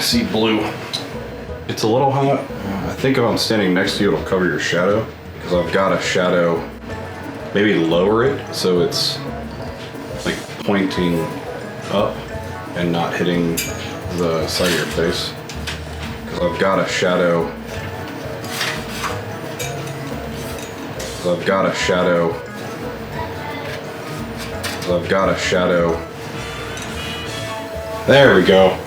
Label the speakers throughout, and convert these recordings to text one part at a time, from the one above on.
Speaker 1: see blue. It's a little hot. I think if I'm standing next to you, it'll cover your shadow. Because I've got a shadow, maybe lower it so it's like pointing up and not hitting the side of your face. Because I've got a shadow. I've got a shadow. There we go.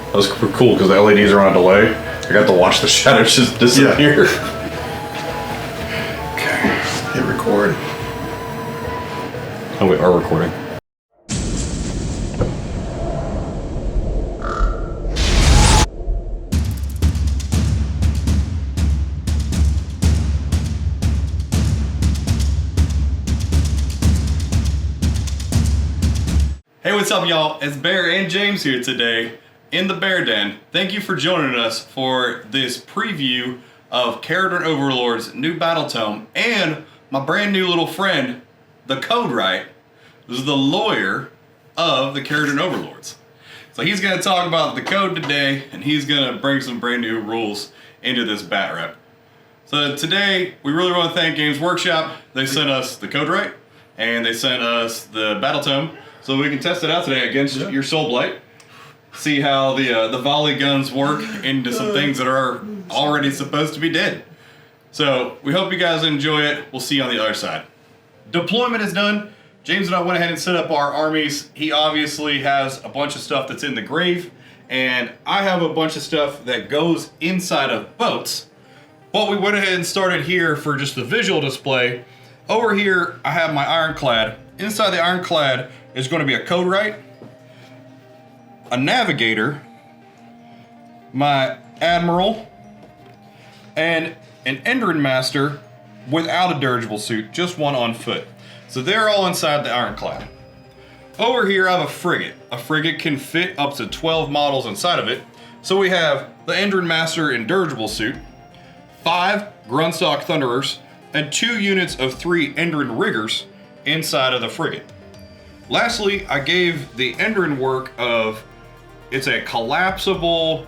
Speaker 1: That was cool because the LEDs are on a delay. I got to watch the shadows just disappear. Yeah. Okay, hit record. Oh, we are recording.
Speaker 2: Hey, what's up, y'all? It's Bear and James here today in the Bear Den. Thank you for joining us for this preview of Kharadron Overlord's new battle tome and my brand new little friend, the Codewright, who's the lawyer of the Kharadron Overlords. So he's going to talk about the code today, and he's going to bring some brand new rules into this bat rep. So today, we really want to thank Games Workshop. They sent us the Codewright, and they sent us the battle tome. So we can test it out today against your Soulblight. See how the volley guns work into some things that are already supposed to be dead. So we hope you guys enjoy it. We'll see you on the other side. Deployment is done. James and I went ahead and set up our armies. He obviously has a bunch of stuff that's in the grave, and I have a bunch of stuff that goes inside of boats. But we went ahead and started here for just the visual display. Over here, I have my Ironclad. Inside the Ironclad is going to be a Codewright, a Navigator, my Admiral, and an Endrin Master without a dirigible suit, just one on foot. So they're all inside the Ironclad. Over here I have a frigate. A frigate can fit up to 12 models inside of it. So we have the Endrin Master in dirigible suit, 5 Grunstock Thunderers, and 2 units of 3 Endrin Riggers inside of the frigate. Lastly, I gave the Endrin work of, it's a collapsible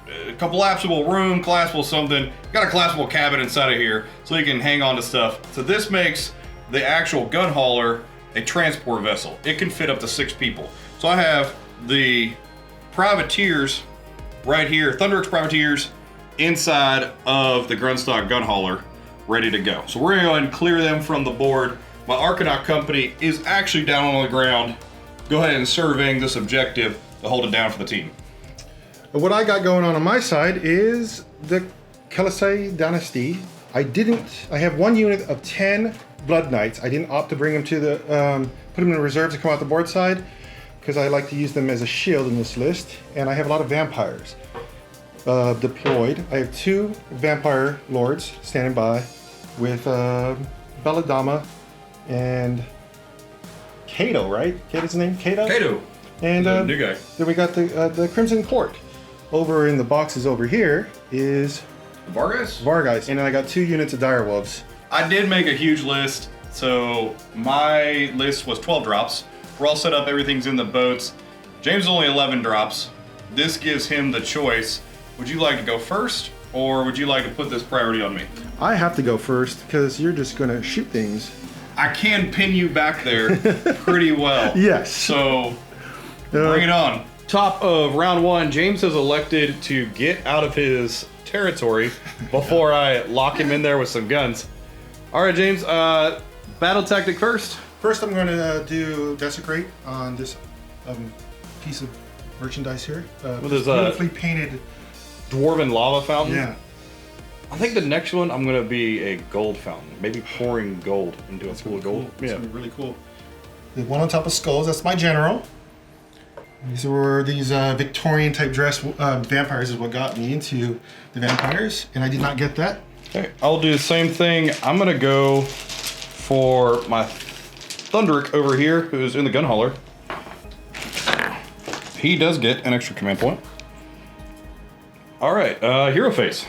Speaker 2: room, collapsible something. Got a collapsible cabin inside of here so you can hang on to stuff. So this makes the actual gun hauler a transport vessel. It can fit up to 6 people. So I have the privateers right here, Thunderix privateers, inside of the Grunstock gun hauler, ready to go. So we're gonna go ahead and clear them from the board. My Arcanaut company is actually down on the ground. Go ahead and surveying this objective to hold it down for the team.
Speaker 3: What I got going on my side is the Kharadron Dynasty. I have 1 unit of 10 Blood Knights. I didn't opt to bring them to the, put them in reserve to come out the board side, because I like to use them as a shield in this list. And I have a lot of vampires deployed. I have 2 Vampire Lords standing by with Belladama and Kato, right? Kato's name? Kato?
Speaker 2: Kato.
Speaker 3: And
Speaker 2: the new guy.
Speaker 3: Then we got the Crimson Court. Over in the boxes over here is Vargas. And then I got 2 units of Direwolves.
Speaker 2: I did make a huge list. So my list was 12 drops. We're all set up, everything's in the boats. James only 11 drops. This gives him the choice. Would you like to go first, or would you like to put this priority on me?
Speaker 3: I have to go first because you're just gonna shoot things.
Speaker 2: I can pin you back there pretty well.
Speaker 3: Yes.
Speaker 2: So bring it on. Top of round 1, James has elected to get out of his territory before I lock him in there with some guns. All right, James, battle tactic first.
Speaker 3: First, I'm gonna do Desecrate on this piece of merchandise here.
Speaker 2: With his
Speaker 3: beautifully painted
Speaker 2: Dwarven lava fountain.
Speaker 3: Yeah.
Speaker 2: I think the next one I'm gonna be a gold fountain, maybe pouring gold into a pool of gold.
Speaker 3: Cool. That's gonna be really cool. The one on top of skulls, that's my general. These were Victorian type dress vampires is what got me into the vampires, and I did not get that.
Speaker 2: Okay, I'll do the same thing. I'm gonna go for my Thunderic over here, who's in the gun hauler. He does get an extra command point. All right, hero phase.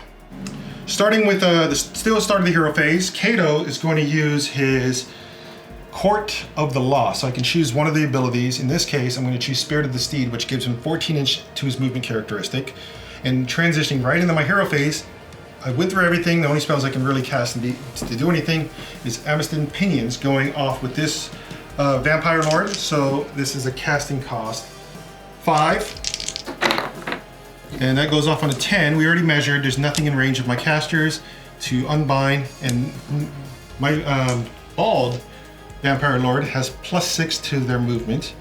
Speaker 3: Starting with the start of the hero phase, Kato is going to use his Court of the Law. So I can choose one of the abilities. In this case, I'm going to choose Spirit of the Steed, which gives him 14 inch to his movement characteristic. And transitioning right into my hero phase, I went through everything. The only spells I can really cast to do anything is Amiston Pinions going off with this Vampire Lord. So this is a casting cost 5. And that goes off on a 10. We already measured. There's nothing in range of my casters to unbind. And my Bald Vampire Lord has +6 to their movement.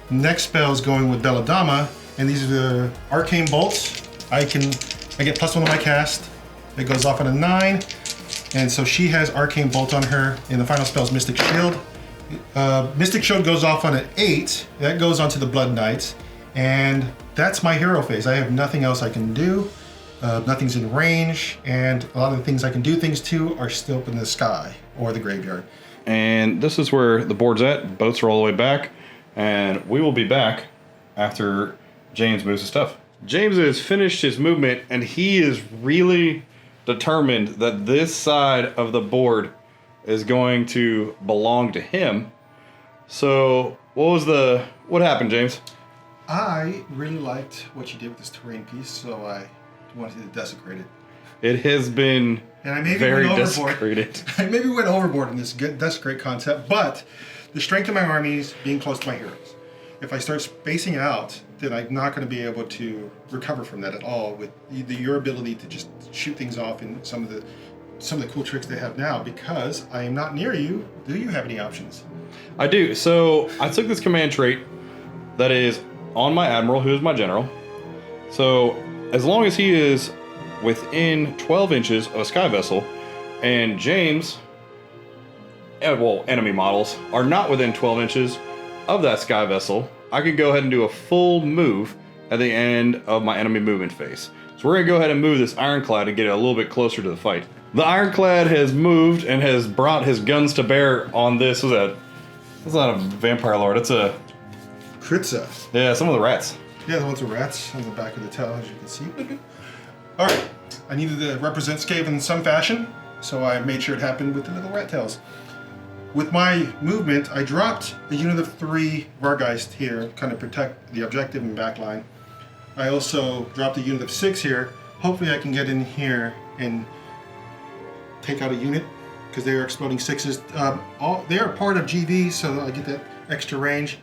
Speaker 3: Next spell is going with Belladama. And these are the Arcane Bolts. I get +1 on my cast. It goes off on a 9. And so she has Arcane Bolt on her. And the final spell is Mystic Shield. Mystic Shield goes off on an 8. That goes onto the Blood Knights. And that's my hero phase. I have nothing else I can do. Nothing's in range. And a lot of the things I can do things to are still up in the sky or the graveyard.
Speaker 1: And this is where the board's at. Boats are all the way back. And we will be back after James moves his stuff. James has finished his movement, and he is really determined that this side of the board is going to belong to him. So what happened, James?
Speaker 3: I really liked what you did with this terrain piece, so I wanted to desecrate it.
Speaker 1: It has been
Speaker 3: and I maybe
Speaker 1: very
Speaker 3: went
Speaker 1: desecrated.
Speaker 3: I maybe went overboard in this desecrate concept, but the strength of my armies being close to my heroes. If I start spacing out, then I'm not going to be able to recover from that at all with your ability to just shoot things off in some of the cool tricks they have now. Because I am not near you, do you have any options?
Speaker 1: I do. So I took this command trait that is on my admiral, who is my general. So as long as he is within 12 inches of a sky vessel, and James, enemy models, are not within 12 inches of that sky vessel, I can go ahead and do a full move at the end of my enemy movement phase. So we're going to go ahead and move this Ironclad and get it a little bit closer to the fight. The Ironclad has moved and has brought his guns to bear on this. That's not a Vampire Lord, it's a...
Speaker 3: Kritza.
Speaker 1: Yeah, some of the rats.
Speaker 3: Yeah, the ones with rats on the back of the tail, as you can see. Alright, I needed to represent Skaven in some fashion, so I made sure it happened with the little rat tails. With my movement, I dropped a unit of 3 Vargeist here, kind of protect the objective and backline. I also dropped a unit of 6 here. Hopefully I can get in here and take out a unit, because they are exploding 6s. They are part of GV, so I get that extra range.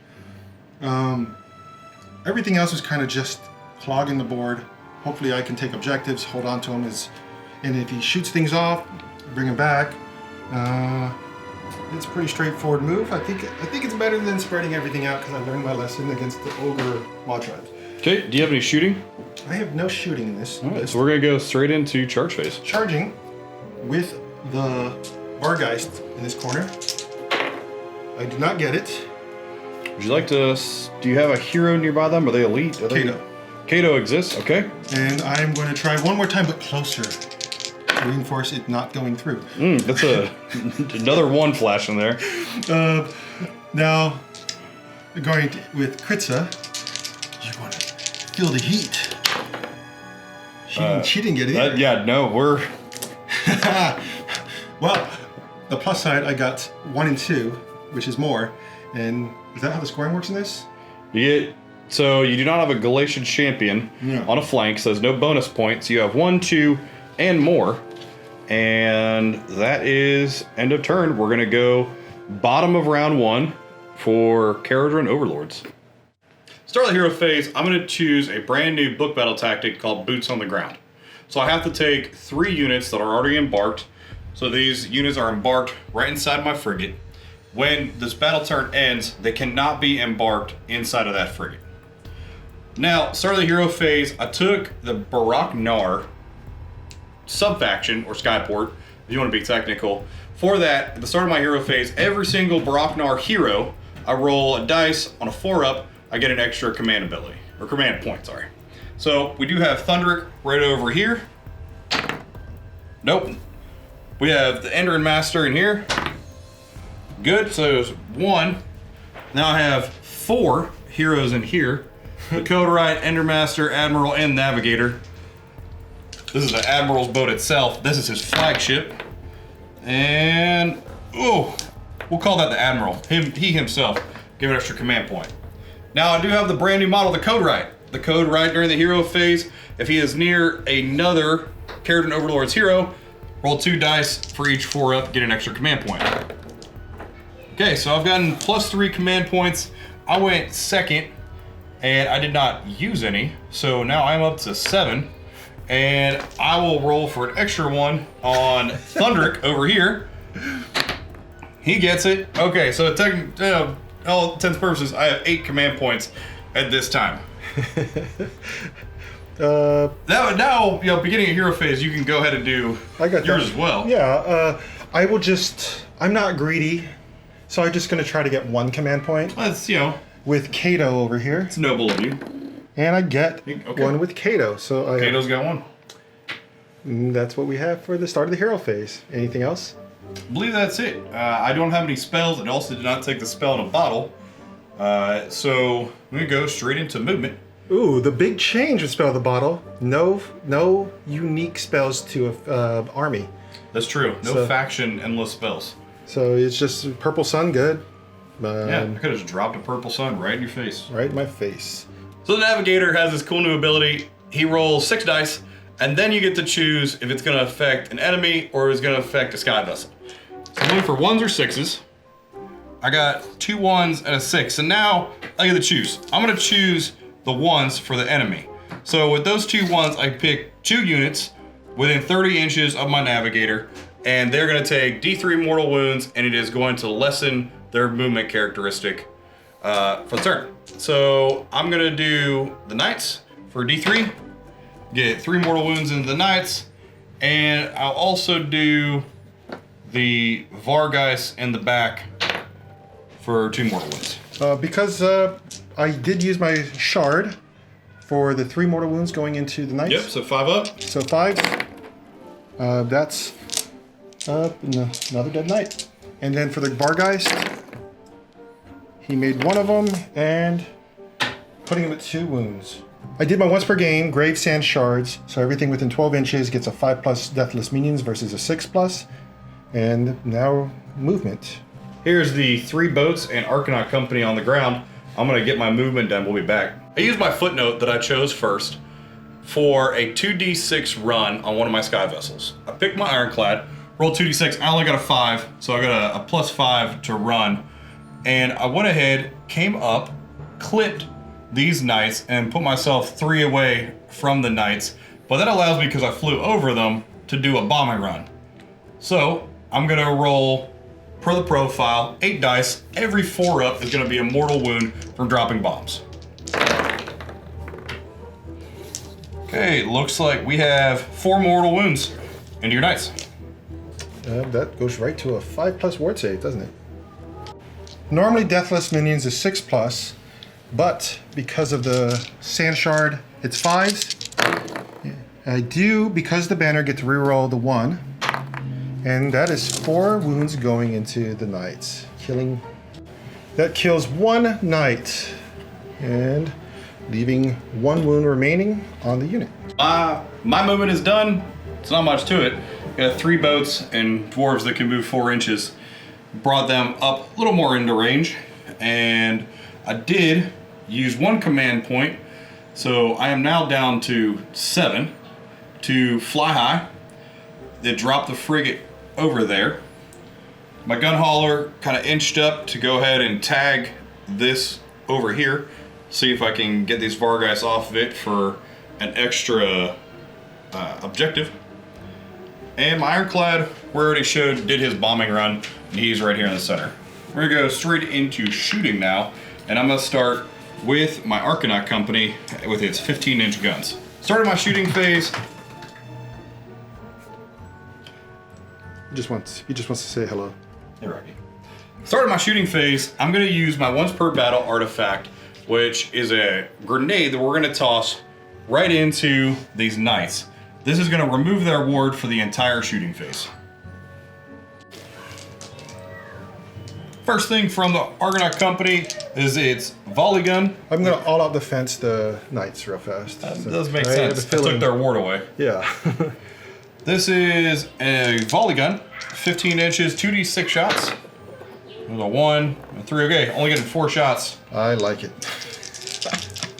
Speaker 3: Everything else is kind of just clogging the board. Hopefully I can take objectives, hold on to him, and if he shoots things off, bring him back. It's a pretty straightforward move. I think it's better than spreading everything out, because I learned my lesson against the Ogre Mod Tribes.
Speaker 1: Okay, do you have any shooting?
Speaker 3: I have no shooting in this.
Speaker 1: Alright, so we're going to go straight into charge phase.
Speaker 3: Charging with the Vargeist in this corner. I do not get it.
Speaker 1: Would you like to... Do you have a hero nearby them? Are they elite?
Speaker 3: Kato.
Speaker 1: Kato exists, okay.
Speaker 3: And I'm going to try one more time, but closer, to reinforce it not going through.
Speaker 1: That's another 1 flash in there.
Speaker 3: Now, going with Kritza, you want to feel the heat. She didn't get it.
Speaker 1: Yeah, no, we're...
Speaker 3: Well, the plus side, I got 1 and 2, which is more. And is that how the scoring works in this?
Speaker 1: So you do not have a Galatian champion on a flank, so there's no bonus points. You have 1, 2, and more. And that is end of turn. We're going to go bottom of round 1 for Kharadron Overlords. Start of the hero phase, I'm going to choose a brand new book battle tactic called Boots on the Ground. So I have to take 3 units that are already embarked. So these units are embarked right inside my frigate. When this battle turn ends, they cannot be embarked inside of that frigate. Now, start of the hero phase, I took the Barak Nar sub-faction, or Skyport, if you want to be technical. For that, at the start of my hero phase, every single Barak Nar hero, I roll a dice on a 4-up, I get an extra command ability, or command point, sorry. So, we do have Thunderic right over here. Nope. We have the Enderin Master in here. Good, so there's 1. Now I have 4 heroes in here. The Coderite, Endermaster, Admiral, and Navigator. This is the Admiral's boat itself. This is his flagship. And,
Speaker 2: we'll call that the Admiral. He himself, give an extra command point. Now I do have the brand new model, the Code Right. The Code Right during the hero phase, if he is near another Kharadron Overlord's hero, roll 2 dice for each 4-up, get an extra command point. Okay, so I've gotten +3 command points. I went second, and I did not use any, so now I'm up to 7. And I will roll for an extra one on Thundrick over here. He gets it. Okay, so all intents and purposes, I have 8 command points at this time. Now, beginning of hero phase, you can go ahead and do yours as well.
Speaker 3: Yeah, I will just, I'm not greedy, so I'm just going to try to get 1 command point.
Speaker 2: That's,
Speaker 3: with Kato over here.
Speaker 2: It's noble of you.
Speaker 3: And I get 1 with Kato. So
Speaker 2: Kato's got 1.
Speaker 3: And that's what we have for the start of the hero phase. Anything else?
Speaker 2: I believe that's it. I don't have any spells, and also did not take the spell in a bottle. So I'm gonna go straight into movement.
Speaker 3: Ooh, the big change with Spell of the Bottle. No unique spells to army.
Speaker 2: That's true. No faction endless spells.
Speaker 3: So it's just Purple Sun, good.
Speaker 2: Yeah, I could have just dropped a Purple Sun right in your face.
Speaker 3: Right in my face.
Speaker 2: So the Navigator has this cool new ability. He rolls 6 dice, and then you get to choose if it's going to affect an enemy or it's going to affect a sky vessel. So I'm going for 1s or 6s. I got 2 1s and a 6, and now I get to choose. I'm going to choose the 1s for the enemy. So with those 2 1s, I pick 2 units within 30 inches of my Navigator, and they're going to take D3 mortal wounds, and it is going to lessen their movement characteristic for the turn. So I'm gonna do the Knights for D3, get 3 mortal wounds into the Knights, and I'll also do the Vargeist in the back for 2 mortal wounds.
Speaker 3: Because I did use my shard for the 3 mortal wounds going into the Knights.
Speaker 2: Yep, so 5 up.
Speaker 3: So 5. That's another dead Knight. And then for the Vargeist, he made 1 of them and putting him at 2 wounds. I did my once per game Grave Sand Shards, so everything within 12 inches gets a 5+ Deathless Minions versus a 6+. And now movement.
Speaker 2: Here's the 3 boats and Arcanaut Company on the ground. I'm gonna get my movement done, we'll be back. I used my footnote that I chose first for a 2d6 run on one of my sky vessels. I picked my Ironclad, rolled 2d6, I only got a 5, so I got a +5 to run. And I went ahead, came up, clipped these Knights, and put myself 3 away from the Knights. But that allows me, because I flew over them, to do a bombing run. So I'm gonna roll, per the profile, 8 dice. Every 4 up is gonna be a mortal wound from dropping bombs. Okay, looks like we have 4 mortal wounds into your Knights.
Speaker 3: That goes right to a 5+ ward save, doesn't it? Normally Deathless Minions is 6+, but because of the Sand Shard, it's 5s. I do, because the banner, get to reroll the 1. And that is 4 wounds going into the Knights. That kills 1 Knight. And leaving 1 wound remaining on the unit.
Speaker 2: My movement is done. It's not much to it. Got 3 boats and dwarves that can move 4 inches. Brought them up a little more into range, and I did use 1 command point, so I am now down to 7 to fly high. They dropped the frigate over there. My gun hauler kind of inched up to go ahead and tag this over here, see if I can get these Vargeist off of it for an extra objective. And my Ironclad, we already showed, did his bombing run, and he's right here in the center. We're gonna go straight into shooting now, and I'm gonna start with my Arcanaut Company with its 15-inch guns. Started my shooting phase.
Speaker 3: He just wants to say hello.
Speaker 2: You're right. Started my shooting phase. I'm gonna use my once per battle artifact, which is a grenade that we're gonna toss right into these Knights. This is gonna remove their ward for the entire shooting phase. First thing from the Argonaut Company is its volley gun.
Speaker 3: I'm gonna all out defense the Knights real fast.
Speaker 2: That does make sense. I took their ward away.
Speaker 3: Yeah.
Speaker 2: This is a volley gun, 15 inches, 2d6 shots. There's a 1, a 3. Okay, only getting 4 shots.
Speaker 3: I like it.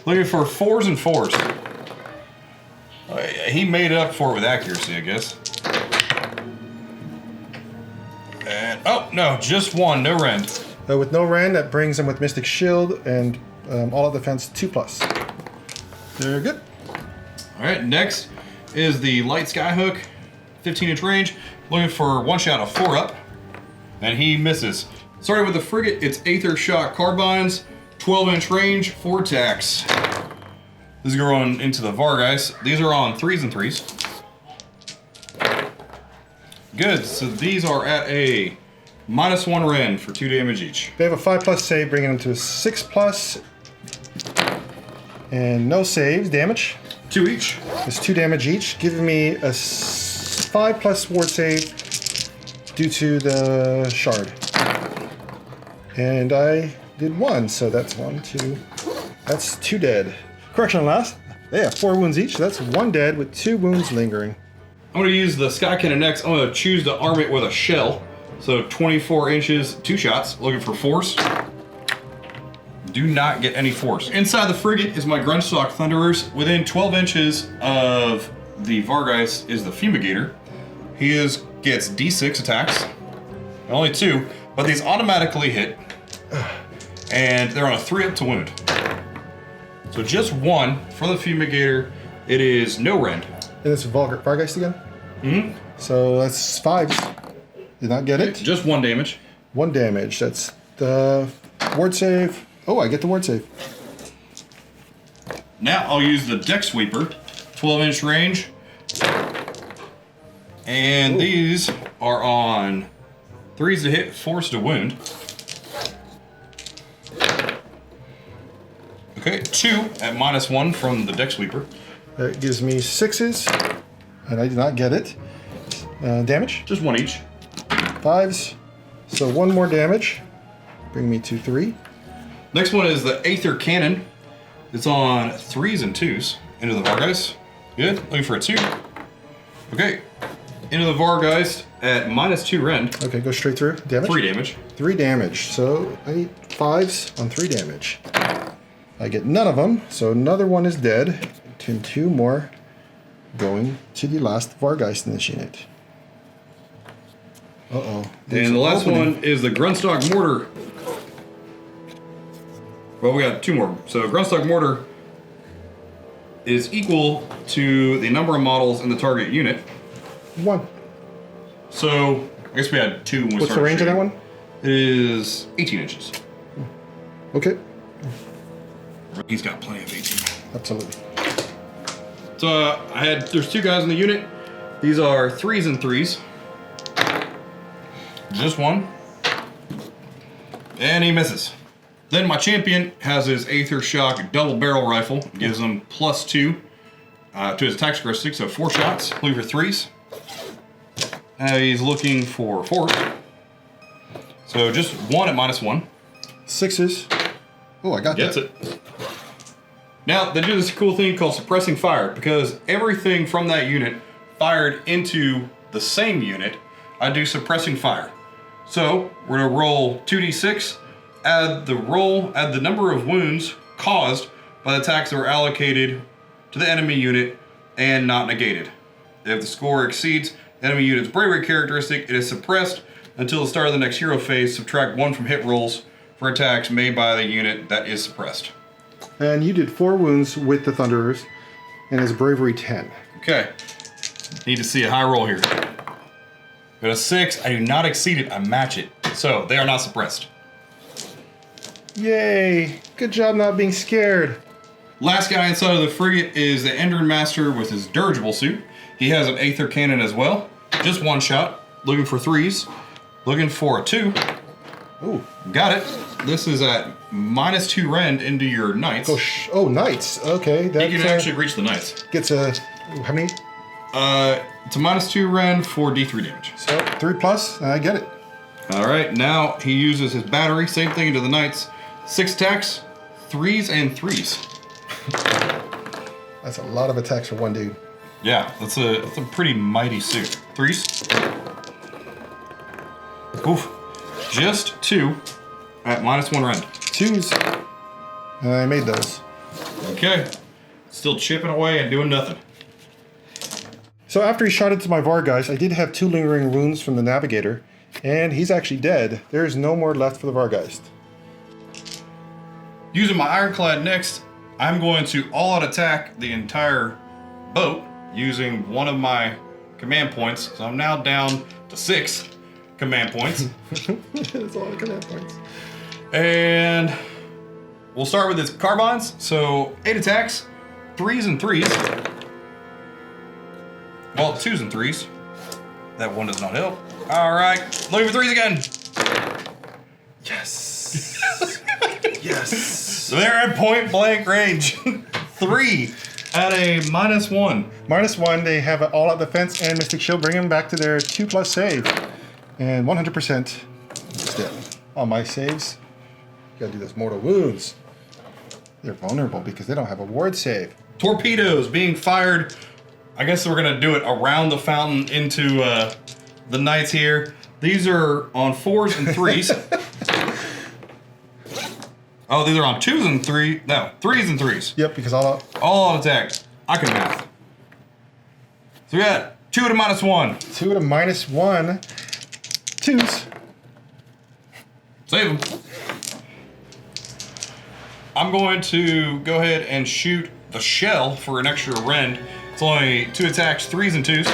Speaker 2: Looking for 4s and 4s. He made up for it with accuracy, I guess. And, oh, no, just 1, no rend.
Speaker 3: With no Rend, that brings them with Mystic Shield and all out defense 2+. They're good.
Speaker 2: All right, next is the Light Skyhook, 15-inch range. Looking for 1 shot of 4 up, and he misses. Starting with the Frigate, it's Aether Shock Carbines, 12-inch range, 4 attacks. This is going into the Vargeist. These are on 3s and 3s. Good, so these are at a -1 rend for 2 damage each.
Speaker 3: They have a 5+ save, bringing them to a 6+. And no saves, damage.
Speaker 2: 2 each.
Speaker 3: It's 2 damage each, giving me a 5+ ward save due to the shard. And I did 1, so that's 1, 2. That's 2 dead. Correction last. They have 4 wounds each, so that's 1 dead with 2 wounds lingering.
Speaker 2: I'm going to use the Sky Cannon next. I'm going to choose to arm it with a shell. So 24 inches, 2 shots. Looking for 4s. Do not get any 4s. Inside the Frigate is my Grunstock Thunderers. Within 12 inches of the Vargeist is the Fumigator. He gets D6 attacks. Only 2, but these automatically hit. And they're on a 3-up to wound. So just 1 for the Fumigator. It is no rend.
Speaker 3: And it's Vargeist again?
Speaker 2: Mm-hmm.
Speaker 3: So that's 5s. Did not get it.
Speaker 2: Just 1 damage.
Speaker 3: 1 damage. That's the ward save. Oh, I get the ward save.
Speaker 2: Now I'll use the Deck Sweeper, 12-inch range. And these are on 3s to hit, 4s to wound. Okay, 2 at -1 from the Deck Sweeper.
Speaker 3: That gives me 6s, and I did not get it. Damage?
Speaker 2: Just 1 each.
Speaker 3: 5s. So 1 more damage. Bring me to 3.
Speaker 2: Next one is the Aether Cannon. It's on 3s and 2s. Into the Vargeist. Good. Looking for a 2. Okay. Into the Vargeist at -2 rend.
Speaker 3: Okay, go straight through. Damage?
Speaker 2: 3 damage.
Speaker 3: 3 damage. So I need 5s on 3 damage. I get none of them, so another one is dead. And 2 more going to the last Vargeist in this unit. Uh-oh.
Speaker 2: And the last one is the Grunstock Mortar. Well, we got 2 more. So Grunstock Mortar is equal to the number of models in the target unit.
Speaker 3: 1.
Speaker 2: So I guess we had 2 when we
Speaker 3: What's the
Speaker 2: started
Speaker 3: range of that
Speaker 2: shooting.
Speaker 3: one?
Speaker 2: It is 18 inches.
Speaker 3: Okay.
Speaker 2: He's got plenty of 18.
Speaker 3: Absolutely.
Speaker 2: So there's 2 guys in the unit. These are 3s and 3s. Just 1. And he misses. Then my champion has his Aether Shock double barrel rifle. Gives him +2 to his attack statistic, so 4 shots. Looking for 3s. Now he's looking for 4s. So just 1 at -1.
Speaker 3: 6s. Oh, I got
Speaker 2: Gets
Speaker 3: that.
Speaker 2: it. Now, they do this cool thing called suppressing fire, because everything from that unit fired into the same unit, I do suppressing fire. So, we're gonna roll 2d6, add the number of wounds caused by the attacks that were allocated to the enemy unit and not negated. If the score exceeds the enemy unit's bravery characteristic, it is suppressed until the start of the next hero phase. Subtract 1 from hit rolls for attacks made by the unit that is suppressed.
Speaker 3: And you did 4 wounds with the Thunderers, and his bravery 10.
Speaker 2: Okay. Need to see a high roll here. Got a 6. I do not exceed it. I match it. So they are not suppressed.
Speaker 3: Yay! Good job not being scared.
Speaker 2: Last guy inside of the frigate is the Endrin Master with his dirigible suit. He has an Aether Cannon as well. Just 1 shot. Looking for 3s. Looking for a 2.
Speaker 3: Ooh.
Speaker 2: Got it. This is at -2 rend into your knights.
Speaker 3: Oh, knights. Okay. That
Speaker 2: You can actually reach the knights.
Speaker 3: gets a... How many?
Speaker 2: It's a -2 rend for D3 damage.
Speaker 3: So 3+, and I get it.
Speaker 2: All right, now he uses his battery. Same thing into the knights. 6 attacks, 3s and 3s.
Speaker 3: That's a lot of attacks for one dude.
Speaker 2: Yeah, that's a pretty mighty suit. 3s. Oof. Just 2 at -1 rend.
Speaker 3: 2s. I made those.
Speaker 2: Okay. Still chipping away and doing nothing.
Speaker 3: So after he shot into my Vargeist, I did have 2 lingering wounds from the Navigator, and he's actually dead. There's no more left for the Vargeist.
Speaker 2: Using my Ironclad next, I'm going to all-out attack the entire boat using one of my command points. So I'm now down to 6 command points.
Speaker 3: That's all the command points.
Speaker 2: And we'll start with his carbines. So 8 attacks, 3s and 3s. Well, 2s and 3s. That one does not help. All right, looking for 3s again.
Speaker 3: Yes. Yes.
Speaker 2: So they're at point blank range. 3 at a -1.
Speaker 3: -1, they have an all-out defense and Mystic Shield, bring them back to their 2+ save. And 100% is dead. On my saves, you gotta do those mortal wounds. They're vulnerable because they don't have a ward save.
Speaker 2: Torpedoes being fired. I guess we're gonna do it around the fountain into the knights here. These are on 4s and 3s. Oh, these are on 2s and 3s. No, 3s and 3s.
Speaker 3: Yep, because all out.
Speaker 2: All on attack. I can math. So we got 2 at a -1.
Speaker 3: 2 at a -1. 2s.
Speaker 2: Save them. I'm going to go ahead and shoot the shell for an extra rend. It's only 2 attacks, 3s and 2s.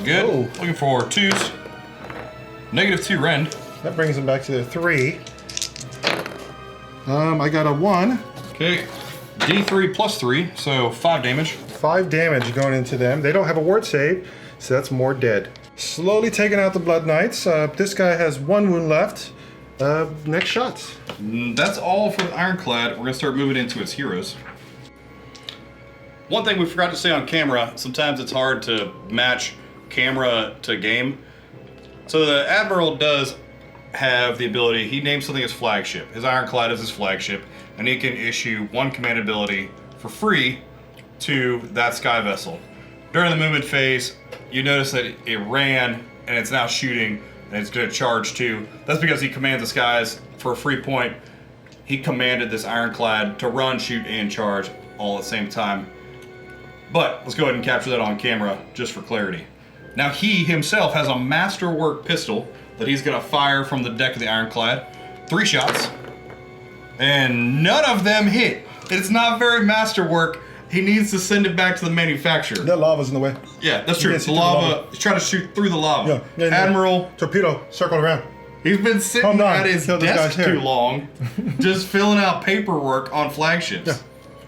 Speaker 2: Good.
Speaker 3: Oh.
Speaker 2: Looking for 2s. -2 rend.
Speaker 3: That brings them back to their 3. I got a 1.
Speaker 2: Okay. D3 +3, so 5 damage.
Speaker 3: 5 damage going into them. They don't have a ward save, so that's more dead. Slowly taking out the Blood Knights. This guy has 1 wound left. Next shot.
Speaker 2: That's all for the Ironclad. We're going to start moving into its heroes. One thing we forgot to say on camera, sometimes it's hard to match camera to game. So the Admiral does have the ability, he names something as flagship. His Ironclad is his flagship, and he can issue 1 command ability for free to that sky vessel. During the movement phase, you notice that it ran, and it's now shooting, and it's going to charge too. That's because he commands the skies for a free point. He commanded this Ironclad to run, shoot, and charge all at the same time. But let's go ahead and capture that on camera just for clarity. Now he himself has a masterwork pistol that he's gonna fire from the deck of the Ironclad. 3 shots, and none of them hit. It's not very masterwork. He needs to send it back to the manufacturer.
Speaker 3: That lava's in the way.
Speaker 2: Yeah, that's true.
Speaker 3: Yes,
Speaker 2: The lava, he's trying to shoot through the lava.
Speaker 3: Yeah.
Speaker 2: Admiral,
Speaker 3: Torpedo, circle around.
Speaker 2: he's been sitting
Speaker 3: Calm down.
Speaker 2: at his
Speaker 3: Kill this
Speaker 2: desk
Speaker 3: guy's hair.
Speaker 2: too long, just filling out paperwork on flagships.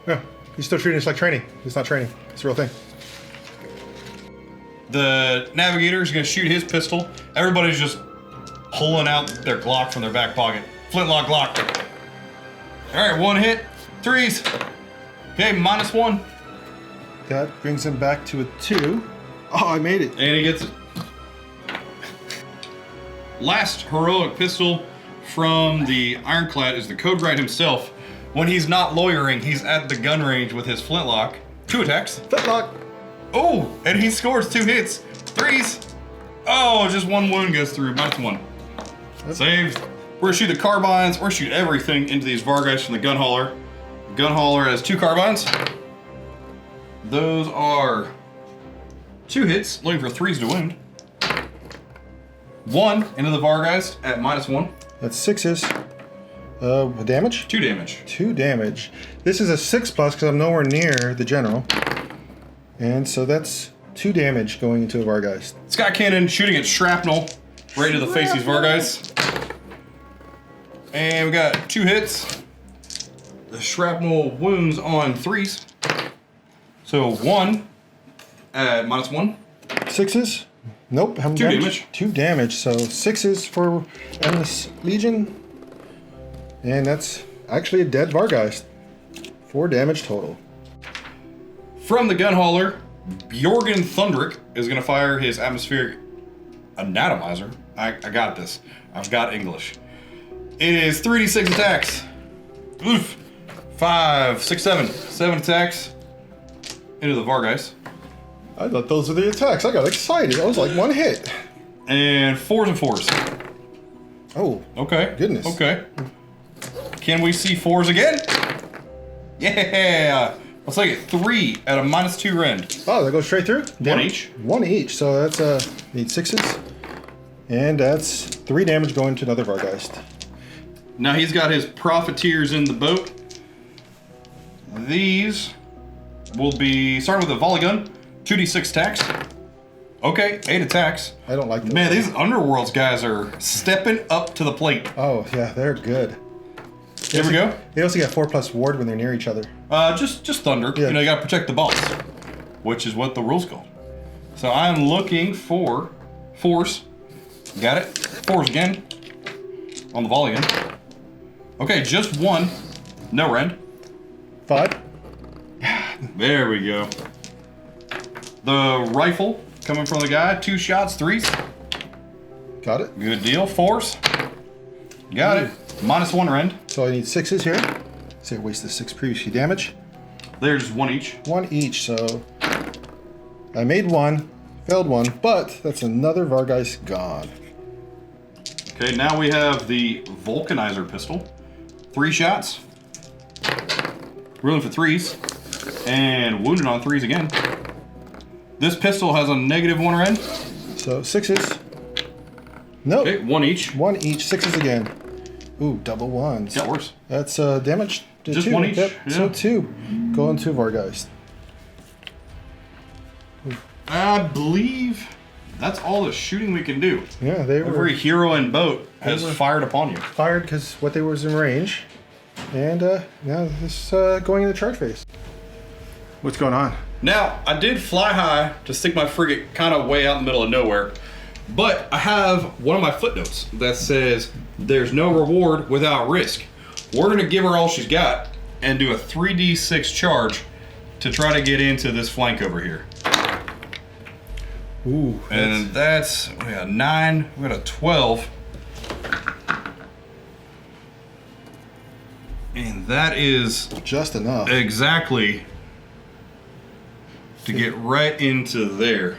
Speaker 3: Yeah. He's still treating it like training. It's not training. It's a real thing.
Speaker 2: The Navigator is going to shoot his pistol. Everybody's just pulling out their Glock from their back pocket. Flintlock Glock. All right, 1 hit. 3s. Okay, -1.
Speaker 3: That brings him back to a 2. Oh, I made it.
Speaker 2: And he gets it. Last heroic pistol from the Ironclad is the Code Wright himself. When he's not lawyering, he's at the gun range with his flintlock. 2 attacks.
Speaker 3: Flintlock.
Speaker 2: Oh, and he scores 2 hits. 3s. Oh, just 1 wound goes through. -1. Saved. We're gonna shoot the carbines. We're gonna shoot everything into these Vargeist from the gun hauler. The gun hauler has 2 carbines. Those are 2 hits, looking for 3s to wound. 1 into the Vargeist at -1.
Speaker 3: That's 6s. Damage?
Speaker 2: 2 damage.
Speaker 3: 2 damage. This is a 6+ because I'm nowhere near the general. And so that's 2 damage going into a Vargeist.
Speaker 2: Sky cannon shooting at shrapnel right into the face of these Vargeist. And we got 2 hits. The shrapnel wounds on 3s. So 1 at -1.
Speaker 3: 6s? Nope. How many
Speaker 2: 2 damage.
Speaker 3: 2 damage. So 6s for Endless Legion. And that's actually a dead Vargeist. 4 damage total.
Speaker 2: From the gun hauler, Bjorgen Thundrick is going to fire his atmospheric anatomizer. I got this. I've got English. It is 3d6 attacks. Oof. 5, 6, 7. 7 attacks into the Vargeist.
Speaker 3: I thought those were the attacks. I got excited. I was like 1 hit.
Speaker 2: And 4s and 4s.
Speaker 3: Oh.
Speaker 2: Okay.
Speaker 3: Goodness.
Speaker 2: Okay. Can we see 4s again? Yeah. Let's take it 3 at a -2 rend.
Speaker 3: Oh, that goes straight through?
Speaker 2: One each.
Speaker 3: One each. So that's need 6s. And that's 3 damage going to another Vargeist.
Speaker 2: Now he's got his Profiteers in the boat. These will be starting with a volley gun, 2d6 attacks. Okay, 8 attacks.
Speaker 3: I don't like those.
Speaker 2: Man, these Underworlds guys are stepping up to the plate.
Speaker 3: Oh, yeah, they're good.
Speaker 2: Here we go.
Speaker 3: They also get 4+ ward when they're near each other.
Speaker 2: Just thunder.
Speaker 3: Yeah.
Speaker 2: You know, you gotta protect the boss, which is what the rules call. So I'm looking for 4s. Got it. 4s again on the volley gun. Okay, just 1. No rend.
Speaker 3: 5.
Speaker 2: There we go. The rifle coming from the guy. 2 shots, 3s.
Speaker 3: Got it.
Speaker 2: Good deal. 4s. Got it. -1 rend.
Speaker 3: So I need 6s here. So I wasted 6 previously damage.
Speaker 2: There's 1 each.
Speaker 3: 1 each, so I made 1, failed 1, but that's another Vargeist gone.
Speaker 2: Okay, now we have the Vulcanizer pistol. 3 shots. Rolling for 3s. And wounded on 3s again. This pistol has a -1 rend.
Speaker 3: So 6s. Nope.
Speaker 2: Okay, 1 each.
Speaker 3: 1 each, 6s again. Ooh, double 1s.
Speaker 2: Got worse.
Speaker 3: That's damage to
Speaker 2: Just
Speaker 3: 2.
Speaker 2: 1 each?
Speaker 3: Yep.
Speaker 2: Yeah.
Speaker 3: So 2 going to Vargeist.
Speaker 2: I believe that's all the shooting we can do.
Speaker 3: Yeah, they were
Speaker 2: Every hero and boat has fired upon you.
Speaker 3: fired because what they was in range. And now this going into charge phase. What's going on?
Speaker 2: Now, I did fly high to stick my frigate kind of way out in the middle of nowhere, but I have one of my footnotes that says there's no reward without risk. We're going to give her all she's got and do a 3d6 charge to try to get into this flank over here.
Speaker 3: Ooh.
Speaker 2: And that's, we got 9, we got a 12. And that is
Speaker 3: Just enough.
Speaker 2: exactly to get right into there.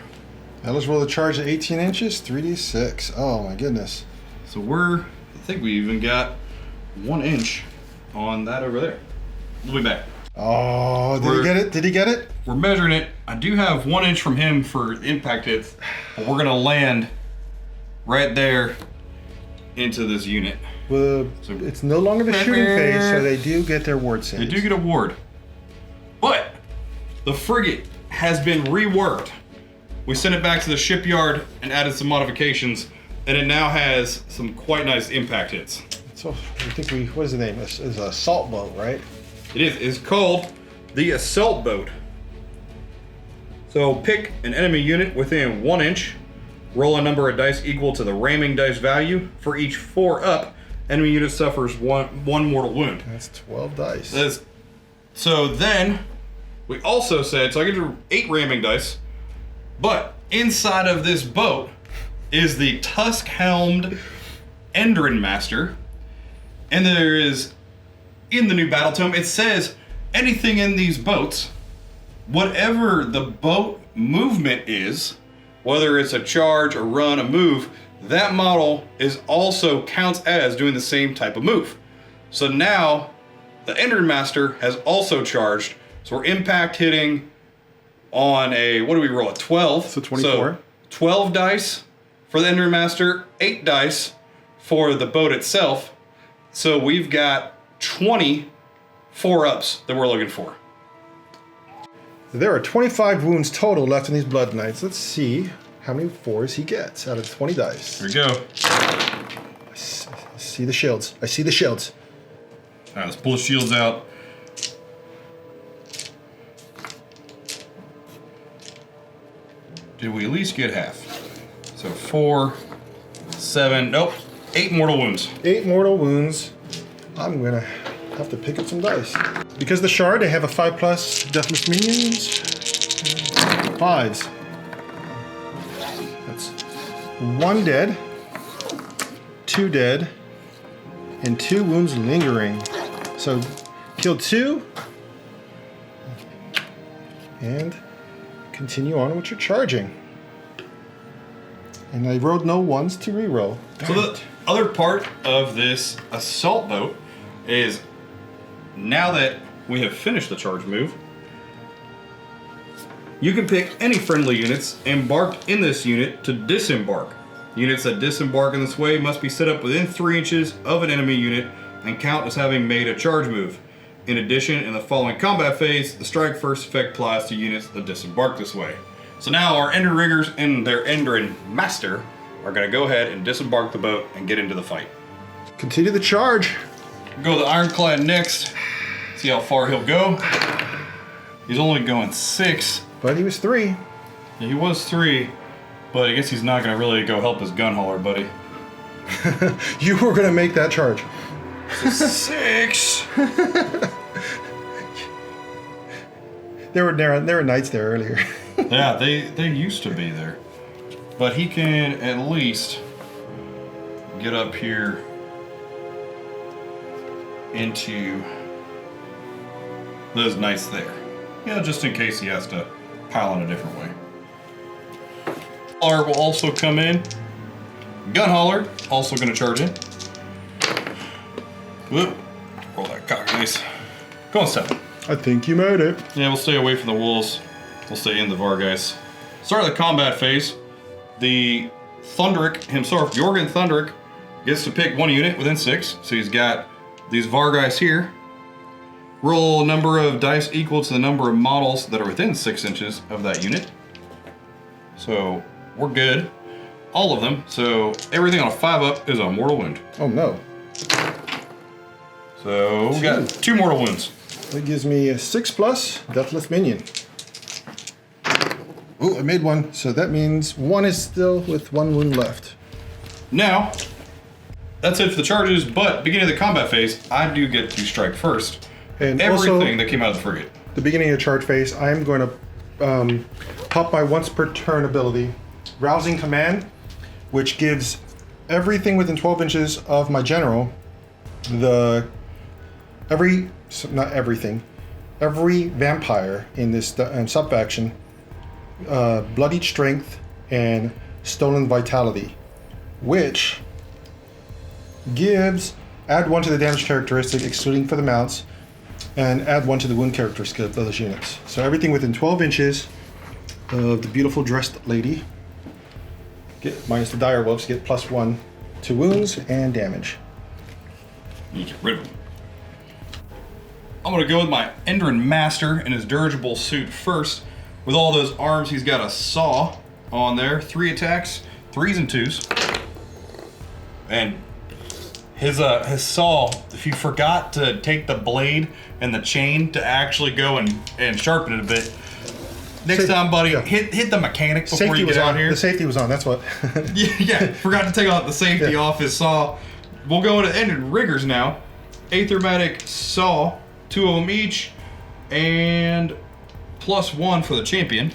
Speaker 3: Now let's roll the charge at 18 inches, 3d6. Oh my goodness.
Speaker 2: So I think we even got 1 inch on that over there. We'll be back.
Speaker 3: Oh, did he get it? Did he get it?
Speaker 2: We're measuring it. I do have 1 inch from him for impact hits, but we're gonna land right there into this unit.
Speaker 3: Well, it's no longer the shooting phase, so they do get their ward saves.
Speaker 2: They do get a ward. But the frigate has been reworked. We sent it back to the shipyard and added some modifications, and it now has some quite nice impact hits.
Speaker 3: So I think what is the name? It's a assault boat, right?
Speaker 2: It is. It's called the Assault Boat. So pick an enemy unit within 1 inch. Roll a number of dice equal to the ramming dice value. For each 4 up, enemy unit suffers one mortal wound.
Speaker 3: That's 12 dice.
Speaker 2: So then, we also said, so I get to 8 ramming dice, but inside of this boat is the tusk-helmed Endrin Master, and there is, in the new battle tome, it says anything in these boats, whatever the boat movement is, whether it's a charge, a run, a move, that model is also counts as doing the same type of move. So now, the Endrin Master has also charged, so we're impact hitting on a, what do we roll, a 12?
Speaker 3: So 24.
Speaker 2: So 12 dice for the Endrin Master, 8 dice for the boat itself. So we've got 20 4-ups that we're looking for.
Speaker 3: There are 25 wounds total left in these Blood Knights. Let's see how many 4s he gets out of 20 dice.
Speaker 2: Here we go.
Speaker 3: I see the shields. I see the shields.
Speaker 2: All right, let's pull the shields out. Did we at least get half? So 4, 7, nope, 8 mortal wounds.
Speaker 3: 8 mortal wounds. I'm gonna have to pick up some dice. Because the shard, they have a 5+ deathless minions. 5s. That's 1 dead, 2 dead, and 2 wounds lingering. So kill 2 and continue on with your charging. And I rolled no ones to reroll.
Speaker 2: So the other part of this assault boat is now that we have finished the charge move, you can pick any friendly units embarked in this unit to disembark. Units that disembark in this way must be set up within 3 inches of an enemy unit and count as having made a charge move. In addition, in the following combat phase, the strike first effect applies to units that disembark this way. So now our Endrin Riggers and their Endrin Master are going to go ahead and disembark the boat and get into the fight.
Speaker 3: Continue the charge.
Speaker 2: Go to the Ironclad next. See how far he'll go. He's only going 6.
Speaker 3: But he was 3.
Speaker 2: Yeah, he was 3, but I guess he's not going to really go help his gun hauler, buddy.
Speaker 3: You were going to make that charge.
Speaker 2: 6.
Speaker 3: There were knights there earlier.
Speaker 2: Yeah, they used to be there. But he can at least get up here into those knights there. Yeah, just in case he has to pile in a different way. Hauler will also come in. Gun hauler also going to charge in. Whoop. Roll that cock nice. Go on 7.
Speaker 3: I think you made it.
Speaker 2: Yeah, we'll stay away from the wolves. We'll stay in the Vargeis. Start of the combat phase. The Thunderic himself, Jorgen Thunderic, gets to pick 1 unit within 6. So he's got these Vargeis here. Roll a number of dice equal to the number of models that are within 6 inches of that unit. So we're good. All of them. So everything on a 5-up is a mortal wound.
Speaker 3: Oh no.
Speaker 2: So we got 2 mortal wounds.
Speaker 3: That gives me a 6+ Deathless Minion. Oh, I made 1, so that means 1 is still with 1 wound left.
Speaker 2: Now, that's it for the charges, but beginning of the combat phase, I do get to strike first.
Speaker 3: And
Speaker 2: Everything
Speaker 3: also,
Speaker 2: that came out of the frigate.
Speaker 3: the beginning of the charge phase, I'm going to pop my once per turn ability, Rousing Command, which gives everything within 12 inches of my general every vampire in this sub-faction, Bloodied Strength and Stolen Vitality, which gives add 1 to the damage characteristic, excluding for the mounts, and add 1 to the wound characteristic of those units. So everything within 12 inches of the beautiful dressed lady, get minus the dire wolves, get +1 to wounds and damage.
Speaker 2: You get rid of him. I'm gonna go with my Endrin Master in his dirigible suit first. With all those arms, he's got a saw on there, 3 attacks, 3s and 2s. And his saw, if you forgot to take the blade and the chain to actually go and sharpen it a bit, next time, buddy,
Speaker 3: yeah.
Speaker 2: hit the mechanic before
Speaker 3: Safety
Speaker 2: you
Speaker 3: was
Speaker 2: get out
Speaker 3: on.
Speaker 2: here.
Speaker 3: The safety was on, that's what.
Speaker 2: Yeah, forgot to take off the safety
Speaker 3: Yeah.
Speaker 2: off his saw. We'll go into Endrin Riggers now. Aethermatic saw, 2 of them each, and +1 for the champion.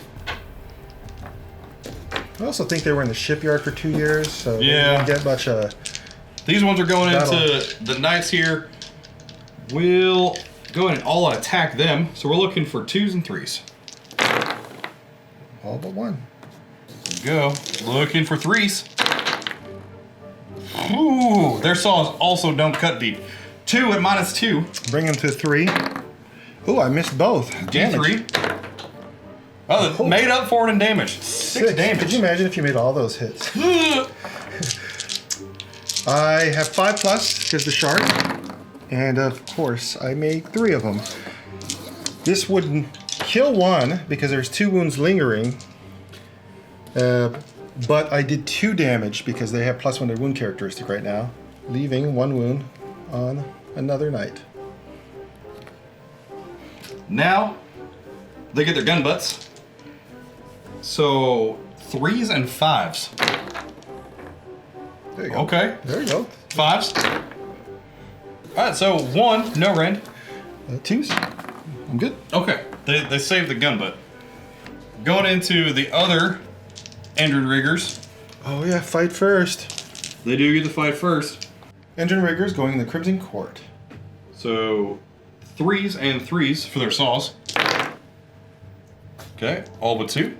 Speaker 3: I also think they were in the shipyard for 2 years, so
Speaker 2: Yeah.
Speaker 3: they didn't get much.
Speaker 2: These ones are going
Speaker 3: Battle.
Speaker 2: into the knights here. We'll go ahead and all attack them. So we're looking for 2s and 3s.
Speaker 3: All but 1.
Speaker 2: Go. Looking for 3s. Ooh, their saws also don't cut deep. 2 at -2.
Speaker 3: Bring them to 3. Ooh, I missed both. Damage.
Speaker 2: D3. Oh, made up for it in damage. 6 damage.
Speaker 3: Could you imagine if you made all those hits? I have 5+ because the shark, and of course I made 3 of them. This would kill 1 because there's 2 wounds lingering, but I did 2 damage because they have +1 to wound characteristic right now, leaving 1 wound on another knight.
Speaker 2: Now, they get their gun butts. So, 3s and 5s.
Speaker 3: There you go.
Speaker 2: Okay.
Speaker 3: There you go.
Speaker 2: 5s. Alright, so 1, no rend.
Speaker 3: 2s. I'm good.
Speaker 2: Okay, they saved the gun butt. Going into the other Endrin Riggers.
Speaker 3: Oh yeah, fight first.
Speaker 2: They do get to fight first.
Speaker 3: Engine riggers going in the Crimson Court.
Speaker 2: So 3s and 3s for their saws. Okay, all but 2.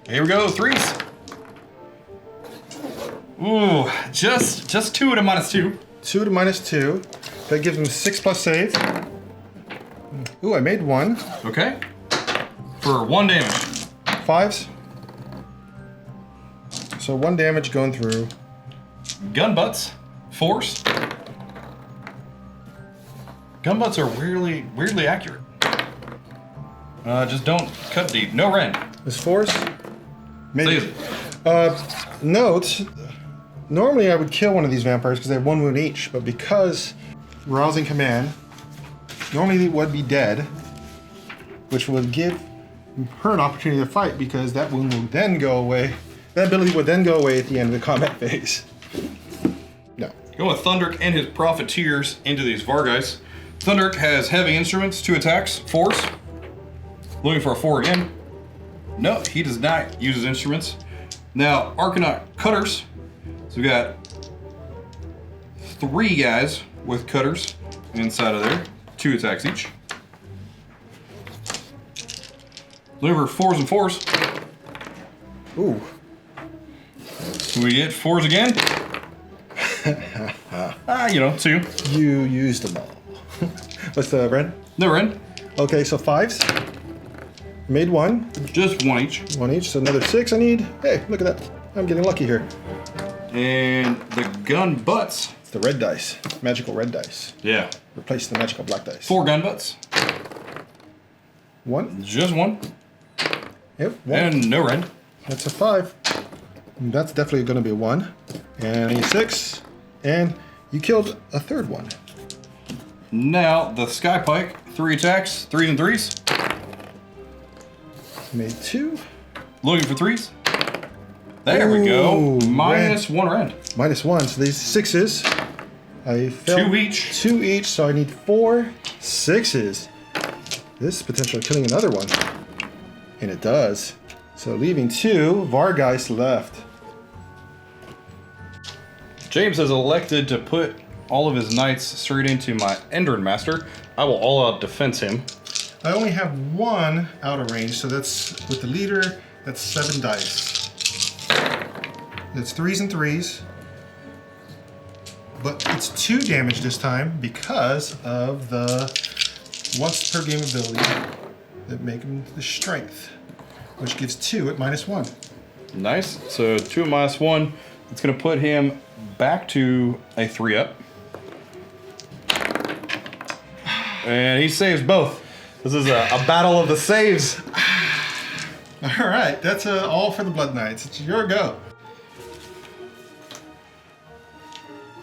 Speaker 2: Here we go, 3s. Ooh, just 2 at a -2.
Speaker 3: 2 to -2. That gives him 6+ save. Ooh, I made 1.
Speaker 2: Okay. For 1 damage.
Speaker 3: 5s. So 1 damage going through.
Speaker 2: Gun butts. 4s. Gun butts are weirdly accurate. Just don't cut deep. No rend.
Speaker 3: This 4s.
Speaker 2: Save it.
Speaker 3: Note, normally I would kill one of these vampires because they have 1 wound each, but because rousing command, normally they would be dead, which would give her an opportunity to fight because that wound will then go away. That ability would then go away at the end of the combat phase. No.
Speaker 2: Going with Thunderic and his Profiteers into these Vargeist. Thunderic has heavy instruments, 2 attacks, 4s. Looking for a 4 again. No, he does not use his instruments. Now, Arcanaut Cutters. So we got 3 guys with cutters inside of there. 2 attacks each. Looking for 4s and 4s.
Speaker 3: Ooh.
Speaker 2: So we get 4s again. 2.
Speaker 3: You used them all. What's the rend?
Speaker 2: No rend.
Speaker 3: Okay, so 5s. Made 1.
Speaker 2: Just 1 each.
Speaker 3: 1 each, so another 6 I need. Hey, look at that. I'm getting lucky here.
Speaker 2: And the gun butts.
Speaker 3: It's the red dice. Magical red dice.
Speaker 2: Yeah.
Speaker 3: Replace the magical black dice.
Speaker 2: 4 gun butts.
Speaker 3: 1.
Speaker 2: Just 1.
Speaker 3: Yep, 1.
Speaker 2: And no rend.
Speaker 3: That's a 5. That's definitely going to be a 1. And a 6. And you killed a 3rd one.
Speaker 2: Now the Sky Pike, 3 attacks, 3s and 3s.
Speaker 3: Made 2.
Speaker 2: Looking for 3s. There we go.
Speaker 3: Ooh,
Speaker 2: -1 rend.
Speaker 3: -1. So these 6s. I failed
Speaker 2: 2 each.
Speaker 3: 2 each, so I need 4 6s. This is potentially killing another one. And it does. So leaving 2 Vargeist left.
Speaker 2: James has elected to put all of his knights straight into my Endrin Master. I will all-out defense him.
Speaker 3: I only have 1 out of range, so that's with the leader, that's 7 dice. It's 3s and 3s. But it's 2 damage this time because of the once per game ability that make him the strength, which gives 2 at -1.
Speaker 2: Nice. So 2 at -1. It's going to put him back to a 3-up. And he saves both. This is a battle of the saves.
Speaker 3: All right, that's all for the Blood Knights. It's your go.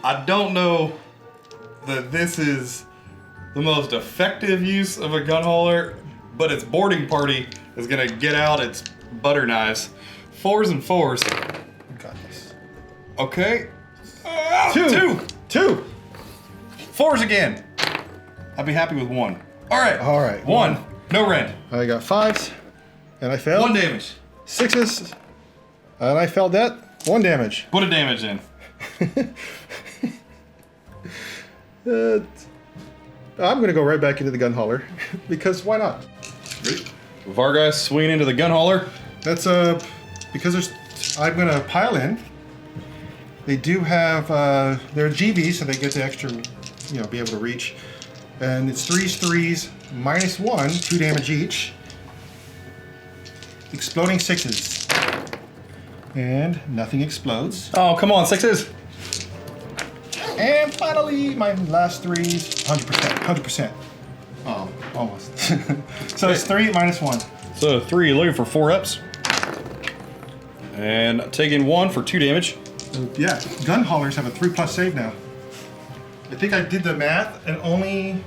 Speaker 2: I don't know that this is the most effective use of a gun hauler, but its boarding party is gonna get out its butter knives. 4s and 4s.
Speaker 3: Got this.
Speaker 2: Okay.
Speaker 3: 2. 2.
Speaker 2: 4s again. I'd be happy with 1. All right.
Speaker 3: All right.
Speaker 2: 1. No rend.
Speaker 3: I got 5s, and I failed.
Speaker 2: 1 damage.
Speaker 3: 6s, and I failed that. 1 damage.
Speaker 2: Put a damage in.
Speaker 3: I'm gonna go right back into the gun hauler because why not?
Speaker 2: Vargeist swinging into the gun hauler.
Speaker 3: That's because I'm gonna pile in. They do have they're GVs, so they get the extra, be able to reach. And it's 3s, 3s, -1, 2 damage each. Exploding 6s. And nothing explodes.
Speaker 2: Oh, come on, 6s.
Speaker 3: And finally, my last 3s, 100%, 100%. Oh, almost. So it's 3 at -1.
Speaker 2: So 3, looking for 4 ups. And taking 1 for 2 damage.
Speaker 3: Yeah, gun haulers have a 3+ save now. I think I did the math, and only,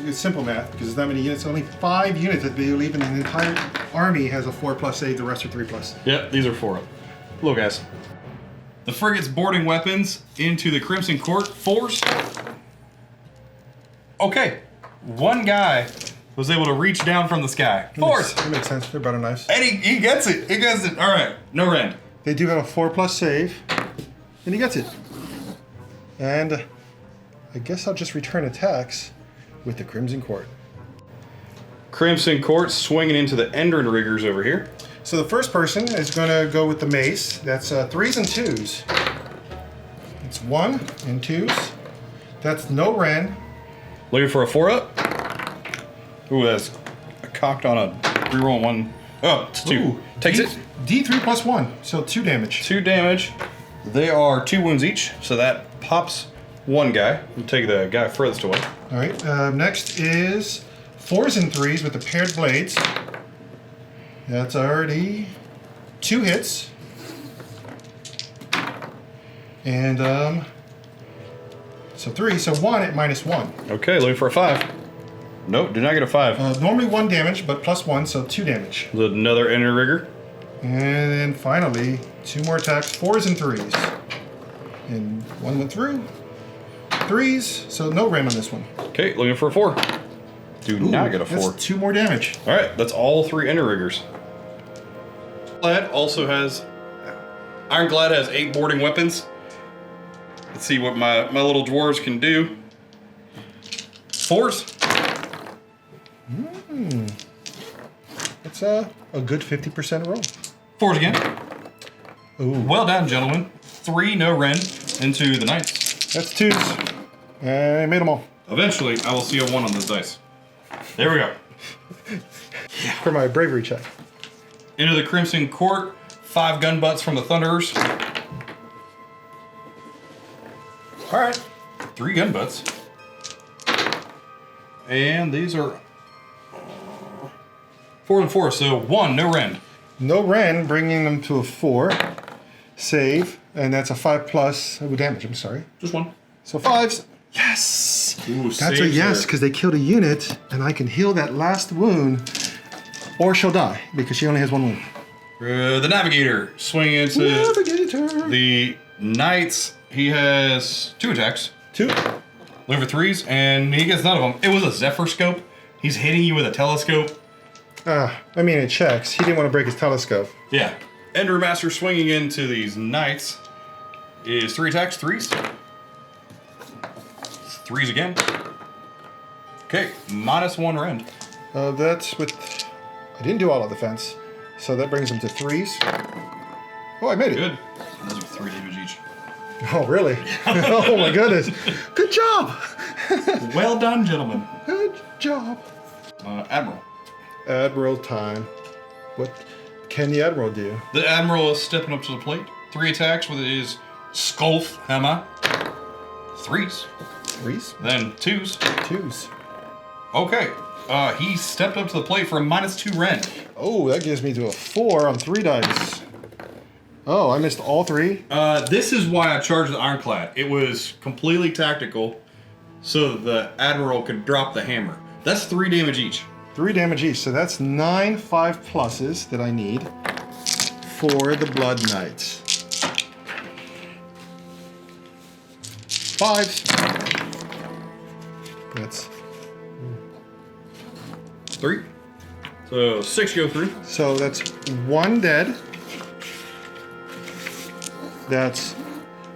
Speaker 3: it's simple math because there's not many units. Only 5 units that they believe in the entire army has a 4+ save. The rest are 3+.
Speaker 2: Yep, these are 4 up. Hello, guys. The frigate's boarding weapons into the Crimson Court. 4s. Okay, 1 guy was able to reach down from the sky. 4s.
Speaker 3: That makes sense. They're butter knives.
Speaker 2: And he gets it. He gets it. All right, no rend.
Speaker 3: They do have a 4+ save, and he gets it. And I guess I'll just return attacks with the Crimson Court.
Speaker 2: Crimson Court swinging into the Endrin riggers over here.
Speaker 3: So the first person is going to go with the mace. That's 3s and 2s. That's 1 and 2s. That's no Ren.
Speaker 2: Looking for a 4-up. Ooh, that's cocked on a reroll 1. Oh, it's 2.
Speaker 3: Ooh,
Speaker 2: Takes it.
Speaker 3: D3 plus 1, so 2 damage.
Speaker 2: 2 damage. They are 2 wounds each, so that pops one guy. We'll take the guy furthest away.
Speaker 3: All right, next is 4s and 3s with the paired blades. That's already 2 hits. And so 3, so 1 at -1.
Speaker 2: Okay, looking for a 5. Nope, did not get a 5.
Speaker 3: Normally 1 damage, but plus 1, so 2 damage.
Speaker 2: Another inner rigger.
Speaker 3: And then finally, 2 more attacks, 4s and 3s. And 1 went through. 3s, so no Ren on this one.
Speaker 2: Okay, looking for a 4. Do not get a 4.
Speaker 3: That's 2 more damage.
Speaker 2: All right, that's all 3 inner riggers. Ironclad also has... Ironclad has 8 boarding weapons. Let's see what my little dwarves can do. 4s.
Speaker 3: That's a good 50% roll.
Speaker 2: 4s again.
Speaker 3: Ooh,
Speaker 2: Well done, gentlemen. 3 no Ren into the knights.
Speaker 3: that's 2s. I made them all.
Speaker 2: Eventually, I will see a 1 on this dice. There we go.
Speaker 3: For my bravery check.
Speaker 2: Into the Crimson Court. 5 gun butts from the Thunderers. All right. 3 gun butts. And these are 4 and 4, so 1, no Ren.
Speaker 3: No Ren, bringing them to a 4. Save, and that's a 5 plus damage, I'm sorry.
Speaker 2: Just 1.
Speaker 3: So 5s. Yes!
Speaker 2: Ooh,
Speaker 3: That's a
Speaker 2: saves
Speaker 3: yes,
Speaker 2: there.
Speaker 3: because they killed a unit, and I can heal that last wound. Or she'll die, because she only has 1 wound.
Speaker 2: The Navigator swinging into
Speaker 3: Navigator!
Speaker 2: the Knights. He has 2 attacks.
Speaker 3: 2.
Speaker 2: Looking for 3s, and he gets none of them. It was a Zephyr scope. He's hitting you with a telescope.
Speaker 3: I mean, it checks. He didn't want to break his telescope.
Speaker 2: Yeah. Ender Master swinging into these Knights is 3 attacks, 3s. 3s again. Okay, -1 Rend.
Speaker 3: That's with... I didn't do all of defense, so that brings him to 3s. Oh, I made it.
Speaker 2: Good. Those are 3 damage each.
Speaker 3: Oh, really? Oh, my goodness. Good job.
Speaker 2: Well done, gentlemen.
Speaker 3: Good job.
Speaker 2: Admiral.
Speaker 3: Admiral time. What can the Admiral do?
Speaker 2: The Admiral is stepping up to the plate. 3 attacks with his Skolf Hammer. 3s.
Speaker 3: 3s?
Speaker 2: Then 2s.
Speaker 3: 2s.
Speaker 2: Okay. He stepped up to the plate for a -2 Rend.
Speaker 3: Oh, that gives me to a 4 on 3 dice. Oh, I missed all 3?
Speaker 2: This is why I charged the Ironclad. It was completely tactical so that the Admiral could drop the hammer. That's 3 damage each.
Speaker 3: 3 damage each, so that's 9 5 pluses that I need for the Blood Knights. 5s. That's
Speaker 2: 3. So 6 go through.
Speaker 3: so that's 1 dead. That's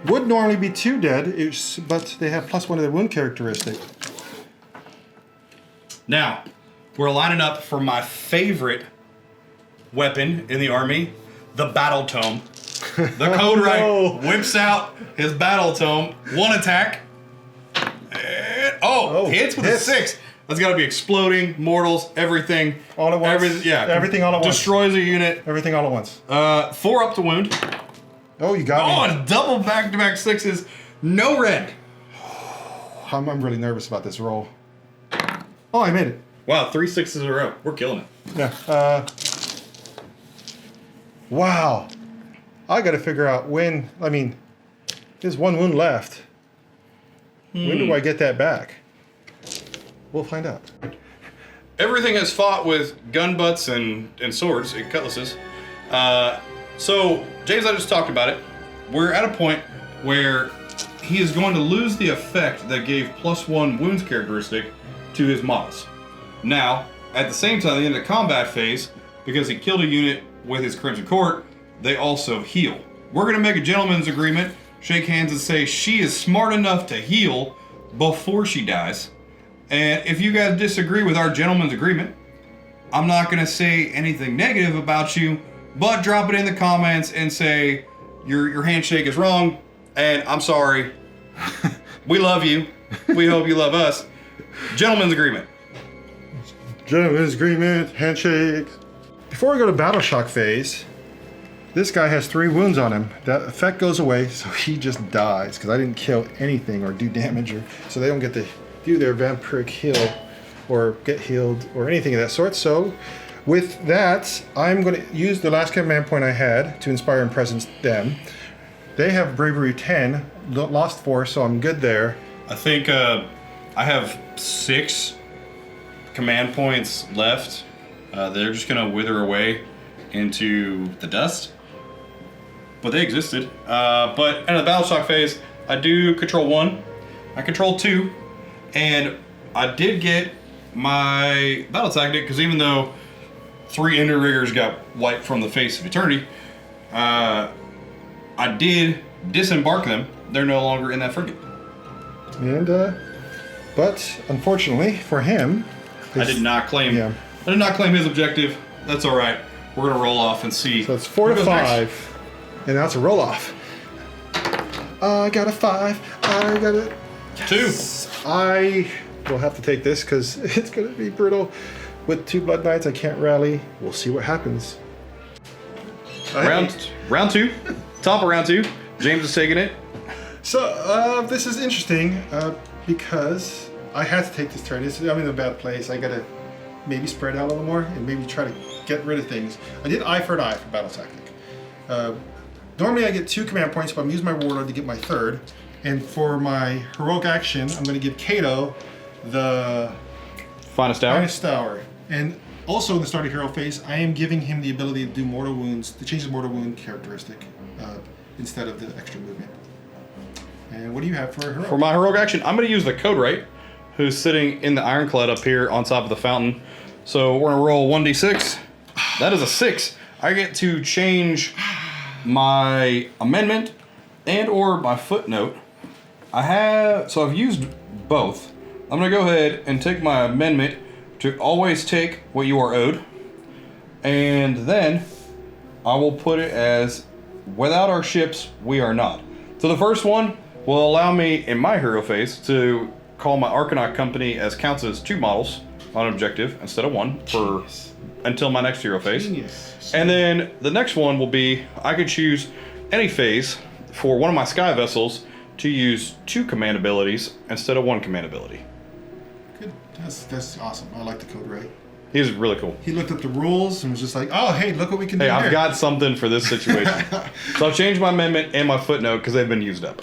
Speaker 3: would normally be 2 dead, but they have +1 to their wound characteristic.
Speaker 2: Now, we're lining up for my favorite weapon in the army, the Battle Tome. The Code
Speaker 3: no.
Speaker 2: Rank whips out his Battle Tome. 1 attack. And, hits with
Speaker 3: hits.
Speaker 2: a 6. That's got to be exploding, mortals, everything.
Speaker 3: All at once. Everything all at once.
Speaker 2: Destroys a unit.
Speaker 3: Everything all at once.
Speaker 2: 4 up to wound.
Speaker 3: Oh, you got me.
Speaker 2: Oh, and double back-to-back 6s. No Red.
Speaker 3: I'm really nervous about this roll. Oh, I made it.
Speaker 2: Wow, 3 6s in a row. We're killing it.
Speaker 3: Yeah. Wow. I got to figure out when. I mean, there's 1 wound left. When do I get that back? We'll find out.
Speaker 2: Everything has fought with gun butts and swords and cutlasses. So, James and I just talked about it. We're at a point where he is going to lose the effect that gave +1 wounds characteristic to his models. Now, at the same time, at the end of the combat phase, because he killed a unit with his Crimson Court, they also heal. We're going to make a gentleman's agreement, shake hands and say she is smart enough to heal before she dies. And if you guys disagree with our gentleman's agreement, I'm not going to say anything negative about you, but drop it in the comments and say your handshake is wrong And I'm sorry. We love you. We hope you love us. Gentlemen's agreement.
Speaker 3: Gentlemen's agreement, handshake. Before we go to battle shock phase, this guy has 3 wounds on him. That effect goes away, so he just dies because I didn't kill anything or do damage, so they don't get to do their vampiric heal or get healed or anything of that sort. So with that, I'm going to use the last command point I had to inspire and presence them. They have bravery 10, lost 4, so I'm good there.
Speaker 2: I think I have 6 command points left. They're just gonna wither away into the dust, but they existed. But in the battle shock phase, I do control 1, I control 2, and I did get my battle tactic because even though 3 Ender Riggers got wiped from the face of eternity, I did disembark them. They're no longer in that frigate.
Speaker 3: And but unfortunately for him,
Speaker 2: I did not claim.
Speaker 3: Yeah.
Speaker 2: I did not claim his objective. That's all right. We're gonna roll off and see.
Speaker 3: So it's 4 to
Speaker 2: who goes
Speaker 3: 5,
Speaker 2: next.
Speaker 3: and now it's a roll off. I got a 5. I got a
Speaker 2: 2.
Speaker 3: I will have to take this because it's gonna be brutal. With 2 Blood Knights, I can't rally. We'll see what happens.
Speaker 2: Round 2. Top of round 2. James is taking it.
Speaker 3: So this is interesting because I had to take this turn. I'm in a bad place. I gotta maybe spread out a little more and maybe try to get rid of things. I did eye for an eye for battle tactic. Normally I get 2 command points, but I'm using my warlord to get my 3rd. And for my heroic action, I'm going to give Kato the
Speaker 2: Finest hour.
Speaker 3: Finest Hour. And also in the start of hero phase, I am giving him the ability to do mortal wounds, to change his mortal wound characteristic instead of the extra movement. And what do you have for a heroic?
Speaker 2: For my heroic action, I'm going to use the Code Right, who's sitting in the Ironclad up here on top of the fountain. So we're going to roll 1d6. That is a 6. I get to change my amendment and or my footnote. So I've used both. I'm going to go ahead and take my amendment to always take what you are owed. And then I will put it as without our ships, we are not. So the first one will allow me in my hero phase to call my Arcanaut company as counts as 2 models on objective instead of 1 for until my next hero phase.
Speaker 3: Genius.
Speaker 2: And then the next one will be I could choose any phase for one of my sky vessels to use 2 command abilities instead of 1 command ability.
Speaker 3: Good. That's awesome. I like the Code Right.
Speaker 2: He's really cool.
Speaker 3: He looked up the rules and was just like, oh, hey, look what we can do
Speaker 2: Hey,
Speaker 3: here.
Speaker 2: I've got something for this situation. So I've changed my amendment and my footnote because they've been used up.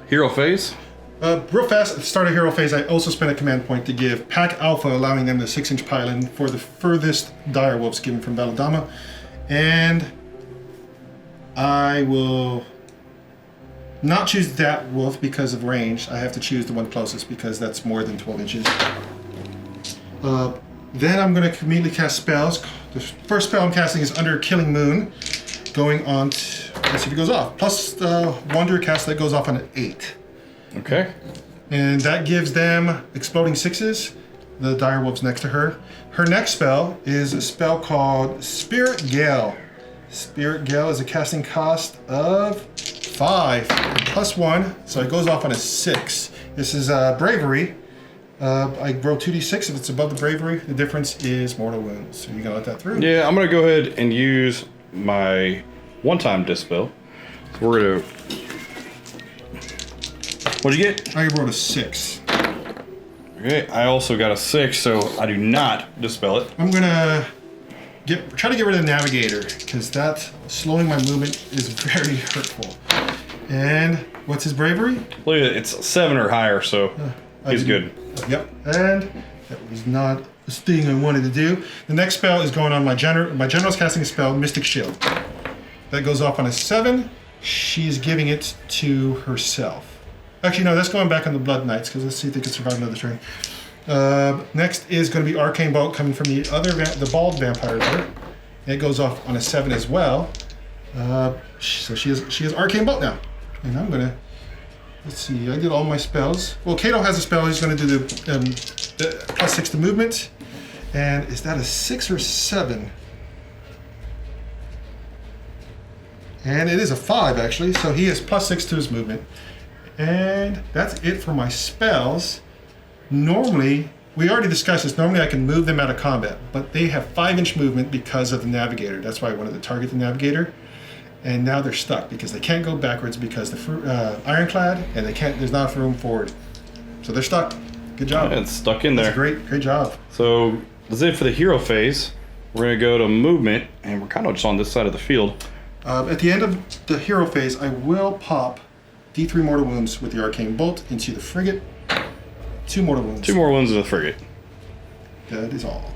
Speaker 2: Hero phase.
Speaker 3: Real fast, at the start of hero phase, I also spent a command point to give Pack Alpha, allowing them the 6-inch pylon for the furthest dire wolves given from Baladama. And I will not choose that wolf because of range. I have to choose the one closest because that's more than 12 inches. Then I'm going to immediately cast spells. The first spell I'm casting is Under Killing Moon, going on to, let's see if it goes off. Plus the Wanderer cast that goes off on an 8.
Speaker 2: Okay.
Speaker 3: And that gives them Exploding Sixes, the dire wolves next to her. Her next spell is a spell called Spirit Gale. Spirit Gale is a casting cost of 5 plus 1, so it goes off on a 6. This is Bravery. I roll 2d6 if it's above the Bravery. The difference is mortal wounds. So you're gonna let that through?
Speaker 2: Yeah, I'm gonna go ahead and use my one-time dispel. So we're gonna. What'd you get?
Speaker 3: I rolled a 6.
Speaker 2: Okay, I also got a 6, so I do not dispel it.
Speaker 3: I'm gonna try to get rid of the Navigator because that slowing my movement is very hurtful. And what's his Bravery?
Speaker 2: Look at it, it's 7 or higher, so he's good.
Speaker 3: Yep, and that was not the thing I wanted to do. The next spell is going on my general. My general's casting a spell, Mystic Shield. That goes off on a 7. She's giving it to herself. Actually, no, that's going back on the Blood Knights because let's see if they can survive another turn. Next is going to be Arcane Bolt coming from the other, the bald vampire there. And it goes off on a 7 as well. So she has Arcane Bolt now, and I'm gonna. Let's see, I did all my spells. Well, Kato has a spell. He's going to do the plus 6 to movement. And is that a 6 or 7? And it is a 5 actually, so he has +6 to his movement. And that's it for my spells. Normally, we already discussed this, normally I can move them out of combat, but they have 5-inch movement because of the navigator. That's why I wanted to target the navigator. And now they're stuck because they can't go backwards because the Ironclad, and they can't. There's not room forward, so they're stuck. Good job.
Speaker 1: Yeah, it's stuck in there.
Speaker 3: That's great job.
Speaker 1: So that's it for the hero phase. We're gonna go to movement, and we're kind of just on this side of the field.
Speaker 3: At the end of the hero phase, I will pop D3 mortal wounds with the arcane bolt into the frigate. 2 mortal wounds.
Speaker 1: 2 more wounds of the frigate.
Speaker 3: That is all.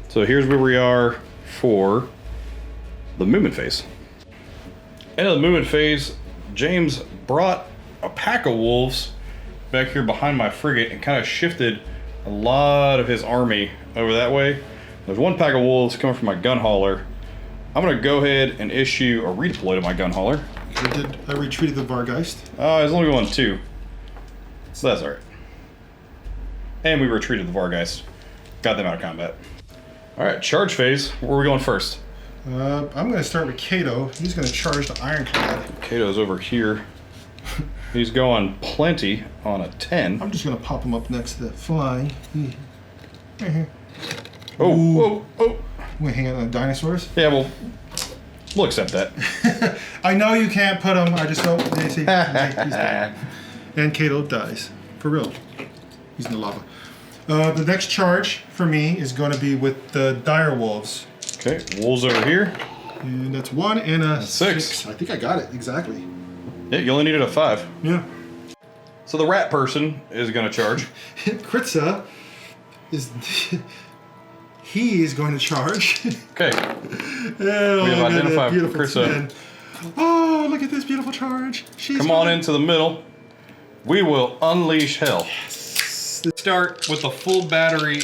Speaker 1: So here's where we are for the movement phase. End of the movement phase, James brought a pack of wolves back here behind my frigate and kind of shifted a lot of his army over that way. There's 1 pack of wolves coming from my gun hauler. I'm gonna go ahead and issue a redeploy to my gun hauler.
Speaker 3: I retreated the Vargeist.
Speaker 1: There's only going 2. So that's alright. And we retreated the Vargeist. Got them out of combat. Alright, charge phase. Where are we going first?
Speaker 3: I'm going to start with Kato. He's going to charge the Ironclad.
Speaker 1: Kato's over here. He's going plenty on a 10.
Speaker 3: I'm just going to pop him up next to the flying. Right here.
Speaker 1: Oh.
Speaker 3: We hang out on the dinosaurs.
Speaker 1: Yeah, well, we'll accept that.
Speaker 3: I know you can't put him. I just don't. See, he's dead. And Kato dies. For real. He's in the lava. The next charge for me is going to be with the dire wolves.
Speaker 1: Okay, wolves over here.
Speaker 3: And that's 1 and a
Speaker 1: 6.
Speaker 3: I think I got it exactly.
Speaker 1: Yeah, you only needed a 5.
Speaker 3: Yeah.
Speaker 1: So the rat person is going to charge.
Speaker 3: Kritza is. He is going to charge.
Speaker 1: Okay.
Speaker 3: We have
Speaker 1: identified
Speaker 3: beautiful
Speaker 1: Kritza.
Speaker 3: skin. Oh, look at this beautiful charge.
Speaker 1: Come on into the middle. We will unleash hell. Start with a full battery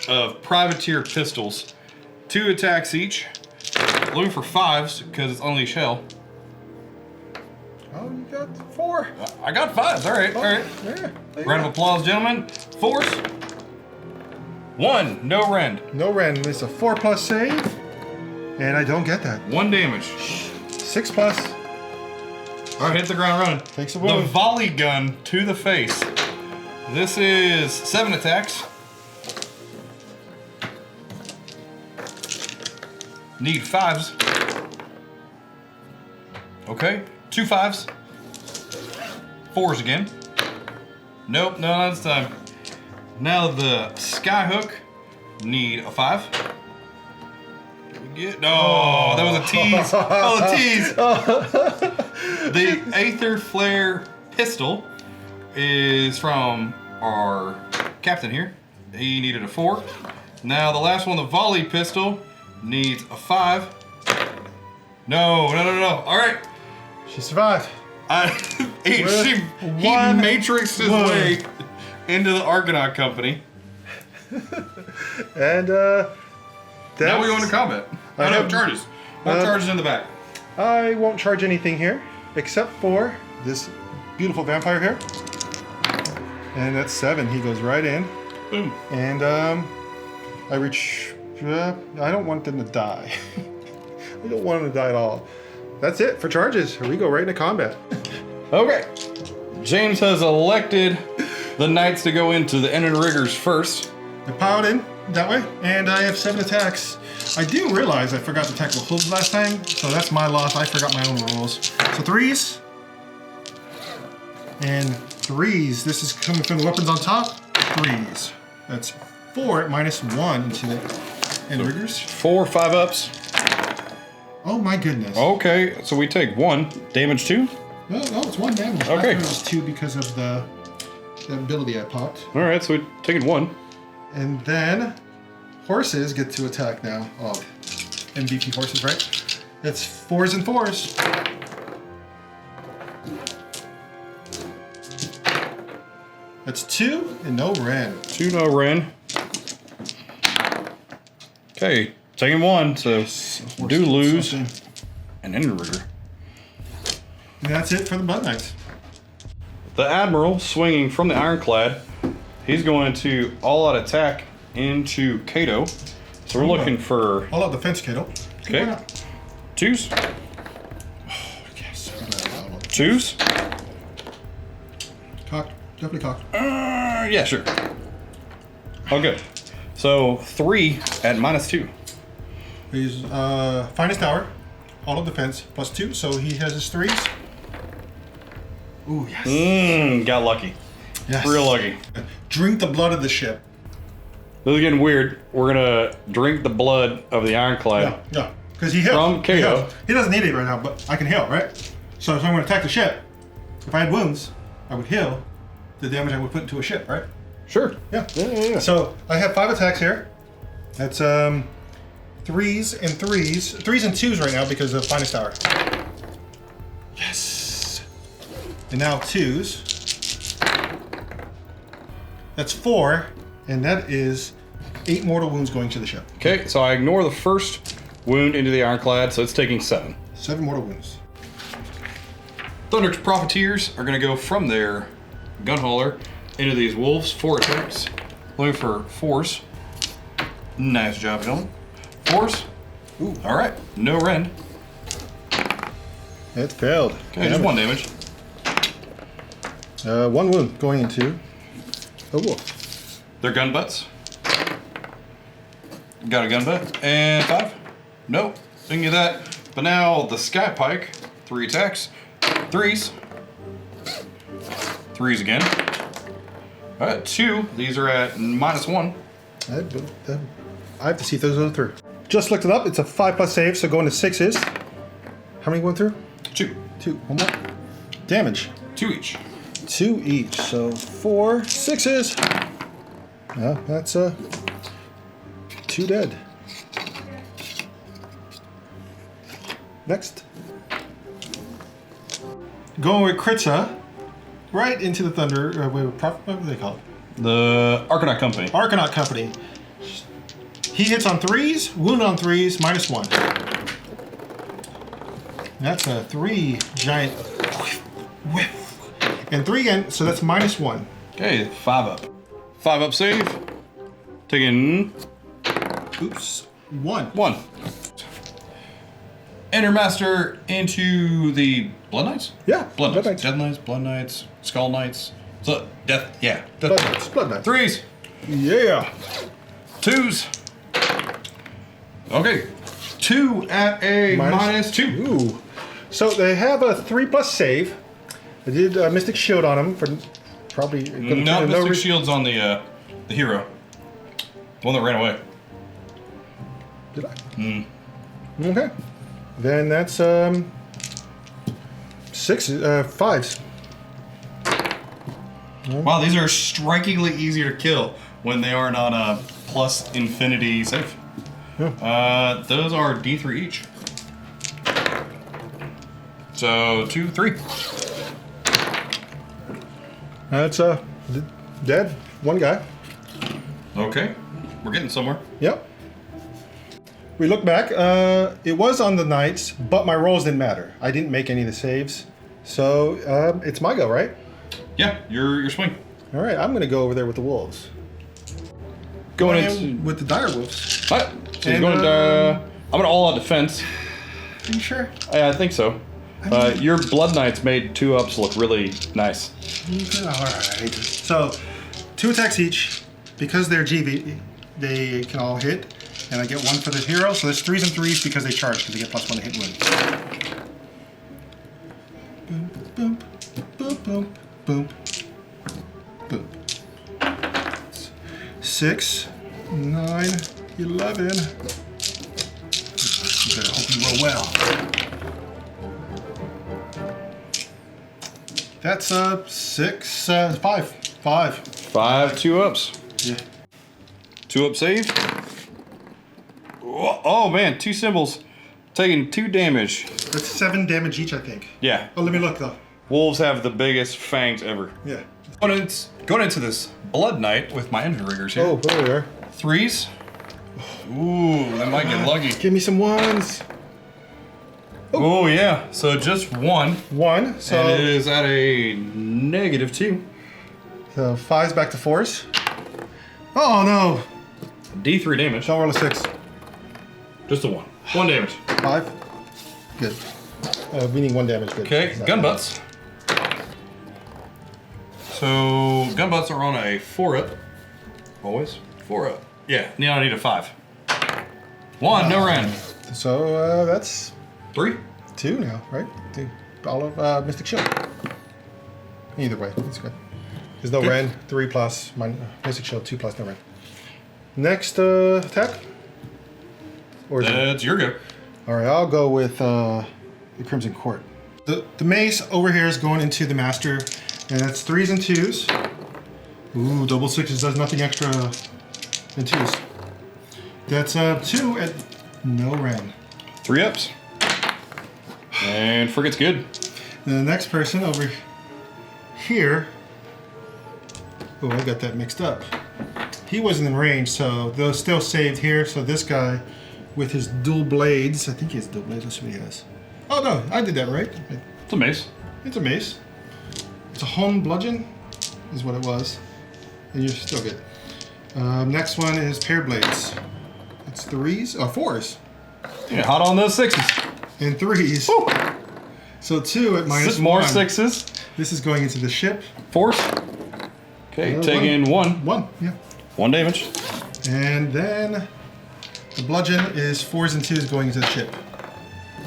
Speaker 1: of privateer pistols. 2 attacks each. Looking for 5s because it's unleash hell.
Speaker 3: Oh, you got 4.
Speaker 1: I got 5s. All right.
Speaker 3: Yeah,
Speaker 1: Round of applause, gentlemen. 4s. 1. No rend.
Speaker 3: No rend. It's a 4+ save. And I don't get that.
Speaker 1: 1 damage.
Speaker 3: 6+.
Speaker 1: All right, hit the ground running.
Speaker 3: Takes a
Speaker 1: The
Speaker 3: wound.
Speaker 1: volley gun to the face. This is 7 attacks. Need 5s. Okay, 2 5s. 4s again. Nope, no, not this time. Now the skyhook. Need a 5. No, that was a tease. Oh, a tease. The Aether Flare pistol is from our captain here. He needed a 4. Now the last one, the volley pistol, needs a 5. No. All right.
Speaker 3: She survived.
Speaker 1: He matrixed his way into the Argonaut Company.
Speaker 3: And
Speaker 1: Now we go into combat. I have charges. More charges in the back.
Speaker 3: I won't charge anything here except for this beautiful vampire here. And that's 7. He goes right in.
Speaker 1: Boom.
Speaker 3: And I reach. I don't want them to die. I don't want them to die at all. That's it for charges. We go right into combat.
Speaker 1: Okay. James has elected the knights to go into the Enin Riggers first.
Speaker 3: I piled in that way, and I have 7 attacks. I didn't realize I forgot to tackle hooves last time, so that's my loss. I forgot my own rules. So 3s. And 3s. This is coming from the weapons on top. 3s. That's 4 at -1 into the Enin Riggers.
Speaker 1: 4 5-ups.
Speaker 3: Oh my goodness.
Speaker 1: Okay, so we take 1. Damage 2?
Speaker 3: No, it's 1 damage.
Speaker 1: Okay.
Speaker 3: I thought it was 2 because of the ability I popped.
Speaker 1: Alright, so we're taking 1.
Speaker 3: And then horses get to attack now. Oh, MVP horses, right? It's 4s and 4s. That's 2 and no ren.
Speaker 1: 2 no ren. Okay, taking 1, so do lose an Enin Rigger.
Speaker 3: And that's it for the Blood Knights.
Speaker 1: The Admiral swinging from the Ironclad. He's going to all-out attack into Kato. So we're looking for
Speaker 3: All out defense, Kato.
Speaker 1: Okay. 2s.
Speaker 2: Twos?
Speaker 3: Cocked. Definitely cocked.
Speaker 2: Yeah, sure. Oh, good. So 3 at -2.
Speaker 3: He's finest tower, all of defense, +2, so he has his 3s. Ooh, yes.
Speaker 2: Got lucky.
Speaker 3: Yes.
Speaker 2: Real lucky.
Speaker 3: Drink the blood of the ship.
Speaker 2: This is getting weird. We're gonna drink the blood of the Ironclad.
Speaker 3: Yeah, because he heals.
Speaker 2: From KO.
Speaker 3: He doesn't need it right now, but I can heal, right? So if I'm going to attack the ship, if I had wounds, I would heal the damage I would put into a ship, right?
Speaker 2: Sure.
Speaker 3: Yeah.
Speaker 2: Yeah.
Speaker 3: So I have 5 attacks here. That's 3s and 3s. 3s and 2s right now because of finest tower. Yes. And now 2s. That's 4, and that is 8 mortal wounds going to the ship.
Speaker 2: Okay, so I ignore the first wound into the Ironclad, so it's taking 7.
Speaker 3: 7 mortal wounds.
Speaker 2: Thunder's Profiteers are gonna go from their gun hauler into these wolves. 4 attacks. Looking for 4s. Nice job, gentlemen. 4s. Ooh, all right. No rend.
Speaker 3: It failed.
Speaker 2: Okay, just 1 damage.
Speaker 3: 1 wound going into a wolf.
Speaker 2: They're gun butts. Got a gun butt. And 5. Nope, didn't get that. But now the Sky Pike. 3 attacks. 3s. 3s again. All right, 2. These are at -1.
Speaker 3: I have to see if those go through. Just looked it up. It's a 5+ save, so going to 6s. How many going through?
Speaker 2: 2.
Speaker 3: 2. One more. Damage.
Speaker 2: 2 each.
Speaker 3: 2 each. So 4 6s. Yeah, that's 2 dead. Next. Going with Kritza. Right into the Thunder. What do they call it?
Speaker 2: The Arcanaut Company.
Speaker 3: Arcanaut Company. He hits on 3s, wound on 3s, -1. That's a 3 giant whiff. And 3 again, so that's -1.
Speaker 2: Okay, 5 up. 5 up save. Taking
Speaker 3: Oops. 1.
Speaker 2: 1. Enter Master into the Blood Knights?
Speaker 3: Yeah.
Speaker 2: Blood Knights.
Speaker 3: Knights.
Speaker 2: Dead Knights, Blood Knights, Skull Knights. So, Death, yeah. Death
Speaker 3: Blood Knights. Blood Knights.
Speaker 2: 3s.
Speaker 3: Yeah.
Speaker 2: 2s. Okay. 2 at a -2.
Speaker 3: Ooh. So they have a 3+ save. I did Mystic Shield on him for probably.
Speaker 2: No, Mystic Shield's on the hero. The one that ran away.
Speaker 3: Did I? Okay. Then that's 5s.
Speaker 2: Wow, these are strikingly easier to kill when they aren't on a plus infinity save.
Speaker 3: Yeah.
Speaker 2: Those are D3 each. So 2, 3.
Speaker 3: That's dead. 1 guy.
Speaker 2: Okay, we're getting somewhere.
Speaker 3: Yep. We look back. It was on the Knights, but my rolls didn't matter. I didn't make any of the saves, so it's my go, right?
Speaker 2: Yeah, your swing.
Speaker 3: All right, I'm gonna go over there with the wolves.
Speaker 2: Going into
Speaker 3: with the dire wolves.
Speaker 2: What? So he's going to. I'm gonna all out defense.
Speaker 3: Are you sure?
Speaker 2: Yeah, I think so. Your Blood Knights made 2 ups look really nice.
Speaker 3: All right. So 2 attacks each. Because they're GV, they can all hit, and I get 1 for the hero. So there's 3s and 3s because they charge, because they get +1 to hit and win. Boom, boom, boom, boom, boom, boom. 6, 9, 11. You better hope you roll well. That's 6, 5.
Speaker 2: 5 2 ups.
Speaker 3: Yeah.
Speaker 2: 2 up save. Oh man, 2 symbols. Taking 2 damage.
Speaker 3: That's 7 damage each, I think.
Speaker 2: Yeah.
Speaker 3: Oh, let me look though.
Speaker 2: Wolves have the biggest fangs ever.
Speaker 3: Yeah.
Speaker 2: Going into this Blood Knight with my engine riggers here.
Speaker 3: Oh, there we are.
Speaker 2: 3s. Ooh, that might get lucky.
Speaker 3: Give me some 1s.
Speaker 2: Oh yeah, so just 1.
Speaker 3: 1. So
Speaker 2: And it is at a -2.
Speaker 3: So 5's back to 4s. Oh no!
Speaker 2: D3 damage.
Speaker 3: Don't roll a 6.
Speaker 2: Just a 1. 1 damage.
Speaker 3: 5. Good. Meaning 1 damage. Good.
Speaker 2: Okay, gun butts. So gun butts are on a 4-up. Always 4-up. Yeah, now I need a 5. 1, no rend.
Speaker 3: So that's
Speaker 2: 3.
Speaker 3: 2 now, right? All of Mystic Shield. Either way, it's good. There's no rend. 3 plus Mystic Shield. 2 plus no rend. Next attack. Or is
Speaker 2: That's your go.
Speaker 3: All right, I'll go with the Crimson Court. The mace over here is going into the master, and that's 3s and 2s. Ooh, double 6s does nothing extra than 2s. That's 2 at no rend.
Speaker 2: 3 ups. And frigate's good.
Speaker 3: And the next person over here. Oh, I got that mixed up. He wasn't in range, so those still saved here. So this guy with his dual blades, I think he has dual blades. Let's see what he has. Oh no, I did that right.
Speaker 2: It's a mace.
Speaker 3: It's a mace. It's a home bludgeon, is what it was. And you're still good. Next one is paired blades. It's 3s, or 4s.
Speaker 2: Yeah, hot on those 6s.
Speaker 3: And 3s.
Speaker 2: Woo.
Speaker 3: So 2 at minus 1.
Speaker 2: More 6s.
Speaker 3: This is going into the ship.
Speaker 2: 4s. Okay, taking 1.
Speaker 3: 1, yeah.
Speaker 2: 1 damage.
Speaker 3: And then the bludgeon is 4s and 2s going into the ship.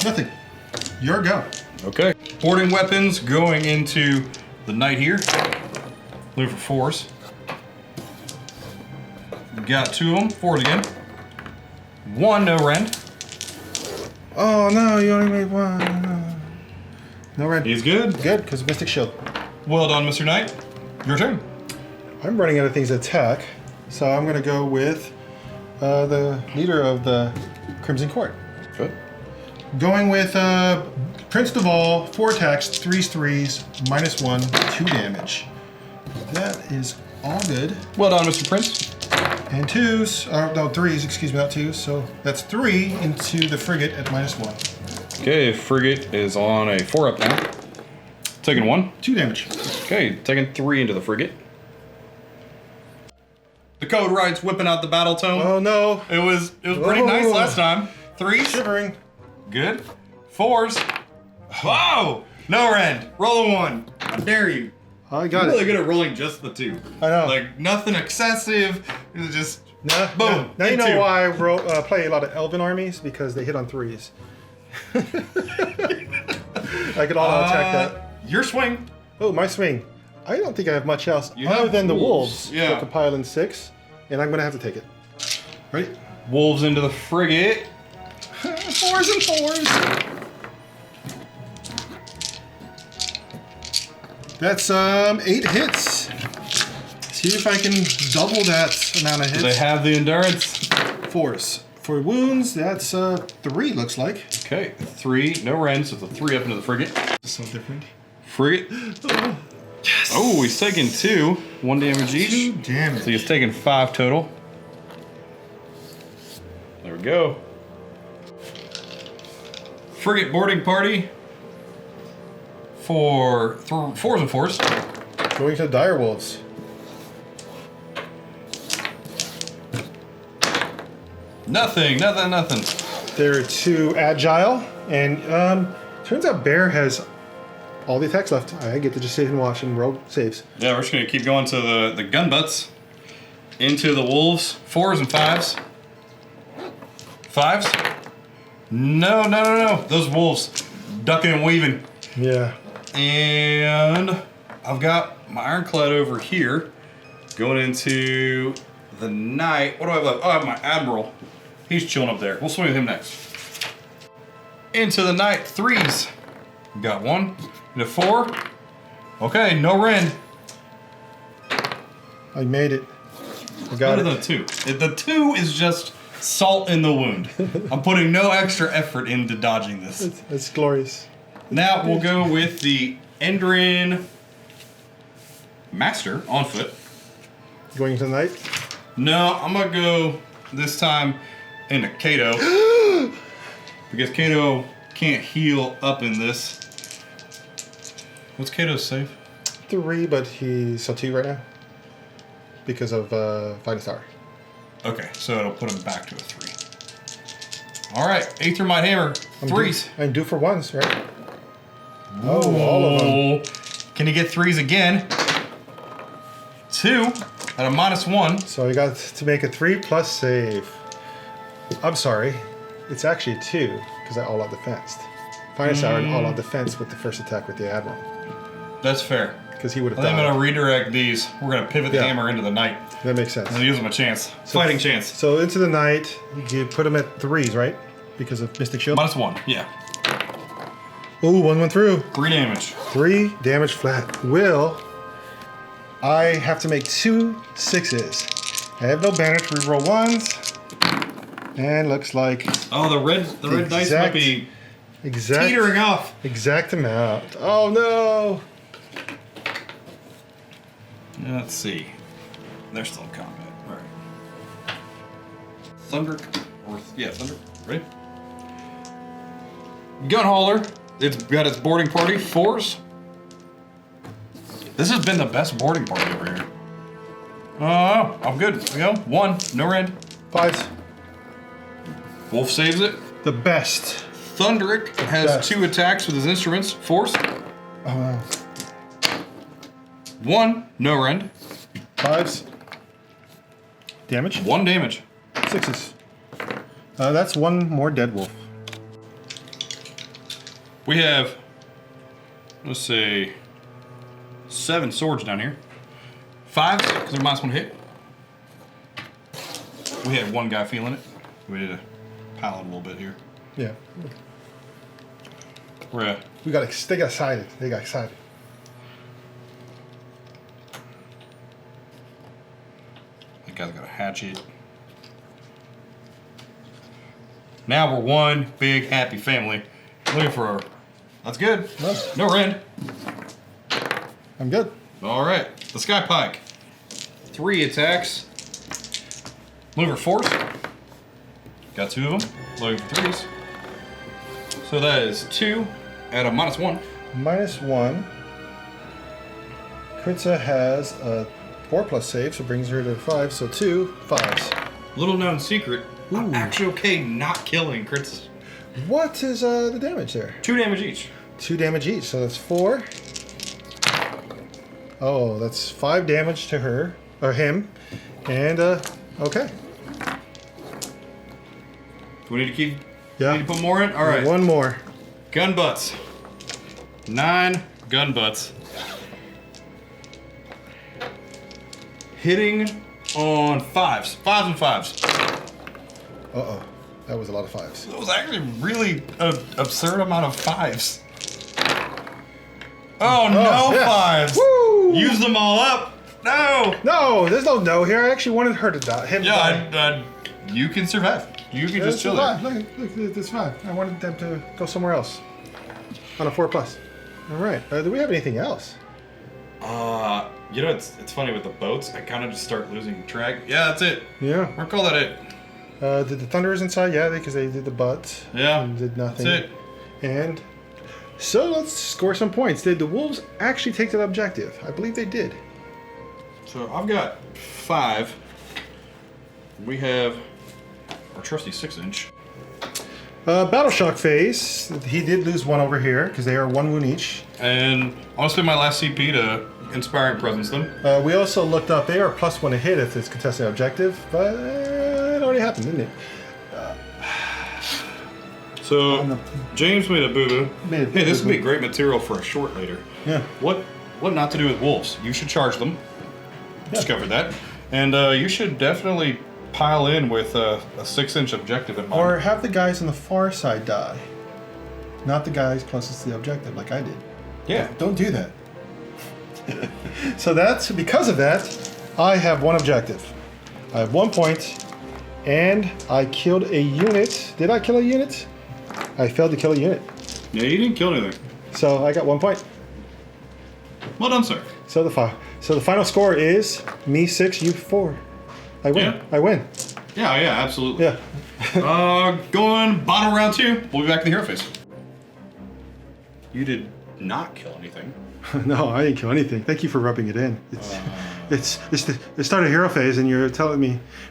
Speaker 3: Nothing. Your go.
Speaker 2: Okay. Boarding weapons going into the knight here. Looking for 4s. Got 2 of them. 4s again. 1, no rend.
Speaker 3: Oh no, you only made 1. No, no rend.
Speaker 2: He's good.
Speaker 3: Good, because of Mystic Shield.
Speaker 2: Well done, Mr. Knight. Your turn.
Speaker 3: I'm running out of things to attack, so I'm going to go with the leader of the Crimson Court.
Speaker 2: Good.
Speaker 3: Going with Prince Duval, 4 attacks, 3s, minus 1, 2 damage. That is all good.
Speaker 2: Well done, Mr. Prince.
Speaker 3: And 2s, no, 3s, excuse me, not 2s. So that's 3 into the frigate at minus 1.
Speaker 2: Okay, frigate is on a 4-up now. Taking 1.
Speaker 3: 2 damage.
Speaker 2: Okay, taking 3 into the frigate. The code wright's whipping out the battle tome.
Speaker 3: Oh no.
Speaker 2: It was pretty nice last time. 3s.
Speaker 3: Shivering.
Speaker 2: Good. 4s. Whoa! No rend. Roll a 1. I dare you.
Speaker 3: I got
Speaker 2: You're really
Speaker 3: it.
Speaker 2: good at rolling just the 2.
Speaker 3: I know.
Speaker 2: Like nothing excessive. It's just
Speaker 3: Nah,
Speaker 2: boom.
Speaker 3: Now you
Speaker 2: hit
Speaker 3: know
Speaker 2: 2.
Speaker 3: why I play a lot of Elven armies, because they hit on 3s. I could auto attack that.
Speaker 2: Your swing.
Speaker 3: Oh, my swing. I don't think I have much else
Speaker 2: You
Speaker 3: other
Speaker 2: have
Speaker 3: than the
Speaker 2: wolves.
Speaker 3: wolves.
Speaker 2: Yeah.
Speaker 3: That can pile in 6, and I'm going to have to take it. Ready?
Speaker 2: Wolves into the frigate.
Speaker 3: 4s and 4s. That's 8 hits. See if I can double that amount of hits.
Speaker 2: They have the endurance.
Speaker 3: 4s. For wounds, that's 3, looks like.
Speaker 2: Okay, 3, no rend, so it's a 3 up into the frigate.
Speaker 3: So different.
Speaker 2: Frigate.
Speaker 3: Yes.
Speaker 2: Oh, he's taking 2. 1 damage each.
Speaker 3: 2 damage.
Speaker 2: So he's taking 5 total. There we go. Frigate boarding party for 4s and 4s.
Speaker 3: Going to the dire wolves.
Speaker 2: Nothing.
Speaker 3: They're too agile, and turns out Bear has all the attacks left. I get to just sit and watch and roll saves.
Speaker 2: Yeah, we're just gonna keep going to the gun butts. Into the wolves. 4s and 5s. 5s. No. Those wolves ducking and weaving.
Speaker 3: Yeah.
Speaker 2: And I've got my Ironclad over here going into the knight. What do I have left? Oh, I have my Admiral. He's chilling up there. We'll swing with him next. Into the knight. 3s. Got 1. Into 4. Okay, no rend.
Speaker 3: I made it. I got
Speaker 2: Better
Speaker 3: it.
Speaker 2: than a 2. The 2 is just salt in the wound. I'm putting no extra effort into dodging this.
Speaker 3: It's glorious.
Speaker 2: Now we'll go with the Endrin Master on foot.
Speaker 3: Going into the night.
Speaker 2: No, I'm gonna go this time into Kato. Because Kato can't heal up in this. What's Kato's save?
Speaker 3: 3, but he's 2 right now. Because of Fighting Star.
Speaker 2: Okay, so it'll put him back to a 3. Alright, Aether Might Hammer. 3s.
Speaker 3: I'm due for 1s, right? Oh, all of them.
Speaker 2: Can he get 3s again? 2 at a -1.
Speaker 3: So you got to make a 3+ save. I'm sorry. It's actually 2 because I all-out defensed. Finest hour and all-out defense with the first attack with the Admiral.
Speaker 2: That's fair.
Speaker 3: Because he would have
Speaker 2: I think I'm
Speaker 3: died.
Speaker 2: going to redirect these. We're going to pivot the hammer into the knight.
Speaker 3: That makes sense.
Speaker 2: And use them a chance. Fighting chance.
Speaker 3: So into the knight, you put him at 3s, right? Because of Mystic Shield?
Speaker 2: -1, yeah.
Speaker 3: Ooh, one went through.
Speaker 2: 3 damage.
Speaker 3: 3 damage flat. I have to make 2 6s. I have no banner to reroll 1s. And looks like...
Speaker 2: Oh, the red dice might be teetering off.
Speaker 3: Exact amount. Oh no!
Speaker 2: Let's see. They're still in combat. All right. Thunder. Thunder. Ready? Gunhauler. It's got its boarding party. 4s. This has been the best boarding party over here. I'm good. Here we go. 1. No rend.
Speaker 3: 5s.
Speaker 2: Wolf saves it.
Speaker 3: The best.
Speaker 2: Thunderic has 2 attacks with his instruments. 4s.
Speaker 3: Oh wow.
Speaker 2: 1. No rend.
Speaker 3: 5s. Damage?
Speaker 2: 1 damage.
Speaker 3: 6s. That's 1 more dead wolf.
Speaker 2: We have, let's say, 7 swords down here. 5s, because they're -1 hit. We had 1 guy feeling it. We did a pile it a little bit here.
Speaker 3: Yeah.
Speaker 2: We're at.
Speaker 3: They got excited. They got excited.
Speaker 2: That guy's got a hatchet. Now we're one big happy family. Looking for. That's good. No rend.
Speaker 3: I'm good.
Speaker 2: All right. The Sky Pike. 3 attacks. Looking for 4s. Got 2 of them. Looking for 3s. So that is 2 at a -1.
Speaker 3: -1. Kritza has a 4+ save, so brings her to 5. So 2 5s.
Speaker 2: Little known secret. I'm actually okay not killing crits.
Speaker 3: What is the damage there?
Speaker 2: 2 damage each.
Speaker 3: 2 damage each, so that's 4. Oh, that's 5 damage to her or him, and okay.
Speaker 2: Do we need to keep?
Speaker 3: Yeah.
Speaker 2: Need to put more in? All right.
Speaker 3: 1 more.
Speaker 2: Gun butts. 9 gun butts. Hitting on 5s. 5s and 5s.
Speaker 3: Uh-oh. That was a lot of 5s.
Speaker 2: That was actually really an absurd amount of 5s. Oh, no
Speaker 3: yeah.
Speaker 2: 5s.
Speaker 3: Woo!
Speaker 2: Use them all up. No.
Speaker 3: No, there's no here. I actually wanted her to die. Him to die.
Speaker 2: Yeah, you can survive. You can just chill
Speaker 3: there.
Speaker 2: there.
Speaker 3: Look, that's fine. I wanted them to go somewhere else. On a 4+. All right. Do we have anything else?
Speaker 2: You know, it's funny with the boats. I kind of just start losing track. Yeah, that's it.
Speaker 3: Yeah.
Speaker 2: We'll call that it.
Speaker 3: Did the Thunderers inside? Yeah, because they did the butt.
Speaker 2: Yeah.
Speaker 3: And did nothing.
Speaker 2: That's it.
Speaker 3: And so let's score some points. Did the Wolves actually take that objective? I believe they did.
Speaker 2: So I've got 5. We have our trusty 6-inch.
Speaker 3: Battle Shock phase. He did lose 1 over here because they are 1 wound each.
Speaker 2: And I'll spend my last CP to Inspiring Presence them.
Speaker 3: We also looked up. They are +1 to hit if it's contested objective, but it already happened, didn't it?
Speaker 2: So James made a boo-boo.
Speaker 3: Made a
Speaker 2: Hey, this would
Speaker 3: boo-boo.
Speaker 2: be great material for a short later.
Speaker 3: Yeah.
Speaker 2: What not to do with wolves? You should charge them. Discovered that. And you should definitely pile in with a 6-inch objective in mind.
Speaker 3: Or have the guys on the far side die. Not the guys closest to the objective, like I did.
Speaker 2: Yeah.
Speaker 3: Don't do that. So that's because of that, I have 1 objective. I have 1 point, and I killed a unit. Did I kill a unit? I failed to kill a unit.
Speaker 2: Yeah, you didn't kill anything.
Speaker 3: So I got 1 point.
Speaker 2: Well done, sir.
Speaker 3: So the final score is me 6, you 4. I win.
Speaker 2: Yeah.
Speaker 3: I win.
Speaker 2: Yeah, absolutely.
Speaker 3: Yeah.
Speaker 2: Going bottom round 2. We'll be back in the hero phase. You did not kill anything.
Speaker 3: No, I didn't kill anything. Thank you for rubbing it in. It's the start of hero phase, and you're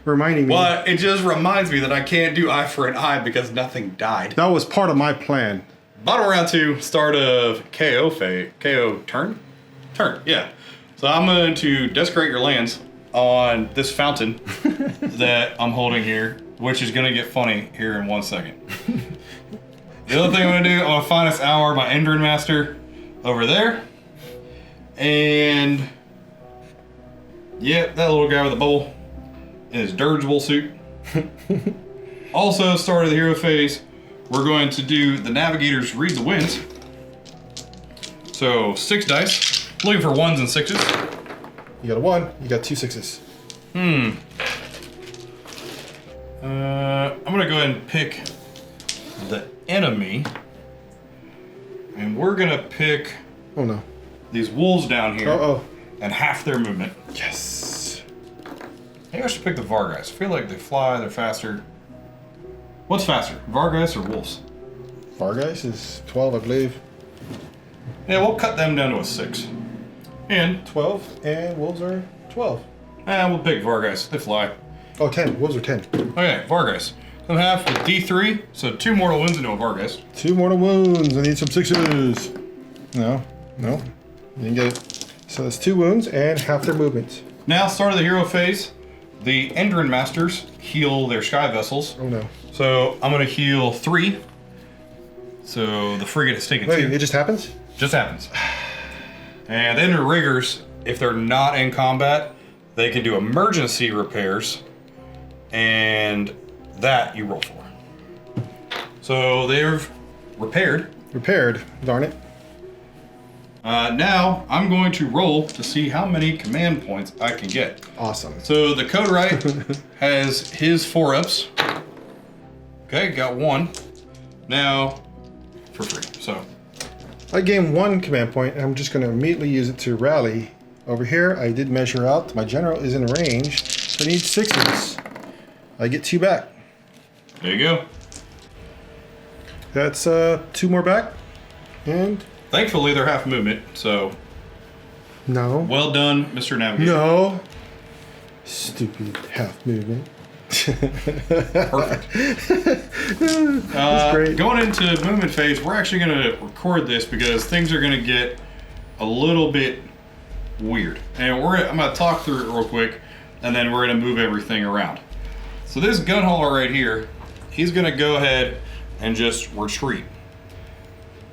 Speaker 3: reminding me.
Speaker 2: Well, it just reminds me that I can't do eye for an eye because nothing died.
Speaker 3: That was part of my plan.
Speaker 2: bottom of round 2, start of KO phase. KO turn? Turn, yeah. So I'm going to desecrate your lands on this fountain that I'm holding here, which is going to get funny here in 1 second. The other thing I'm going to do, I'm going to find this hour my Endrin Master over there. And yeah, that little guy with the bowl in his dirigible suit. Also, start of the hero phase, we're going to do the Navigators Read the Winds. So 6 dice, looking for 1s and 6s.
Speaker 3: You got a 1, you got 2 6s.
Speaker 2: I'm gonna go ahead and pick the enemy. And we're gonna pick
Speaker 3: Oh no.
Speaker 2: these wolves down here
Speaker 3: Uh-oh.
Speaker 2: and half their movement.
Speaker 3: Yes.
Speaker 2: Maybe I should pick the Vargas. I feel like they fly, they're faster. What's faster, Vargas or wolves?
Speaker 3: Vargas is 12, I believe.
Speaker 2: Yeah, we'll cut them down to a 6. And
Speaker 3: 12, and wolves are 12.
Speaker 2: we'll pick Vargas. They fly.
Speaker 3: Oh, 10. Wolves are 10.
Speaker 2: Okay, Vargas. I'm half with D3, so 2 mortal wounds into a Vargas.
Speaker 3: 2 mortal wounds. I need some 6s. No. You didn't get it. So that's 2 wounds and half their movement.
Speaker 2: Now, start of the hero phase. The Endrin Masters heal their sky vessels.
Speaker 3: Oh no.
Speaker 2: So I'm going to heal 3. So the frigate is taking 2.
Speaker 3: Wait, it just happens?
Speaker 2: Just happens. And then the riggers, if they're not in combat, they can do emergency repairs, and that you roll for. So they've repaired.
Speaker 3: Repaired. Darn it.
Speaker 2: Now I'm going to roll to see how many command points I can get.
Speaker 3: Awesome.
Speaker 2: So the Code Right has his 4-ups. Okay, got 1. Now, for free. So
Speaker 3: I gained 1 command point, and I'm just going to immediately use it to rally. Over here, I did measure out. My general is in range. So I need 6s. I get 2 back.
Speaker 2: there you go.
Speaker 3: That's 2 more back. And
Speaker 2: Thankfully, they're half movement, so
Speaker 3: no.
Speaker 2: well done, Mr. Navigator.
Speaker 3: No. Stupid half movement.
Speaker 2: Perfect.
Speaker 3: That's great.
Speaker 2: Going into movement phase, we're actually going to record this because things are going to get a little bit weird. And I'm going to talk through it real quick, and then we're going to move everything around. So this gun hauler right here, he's going to go ahead and just retreat.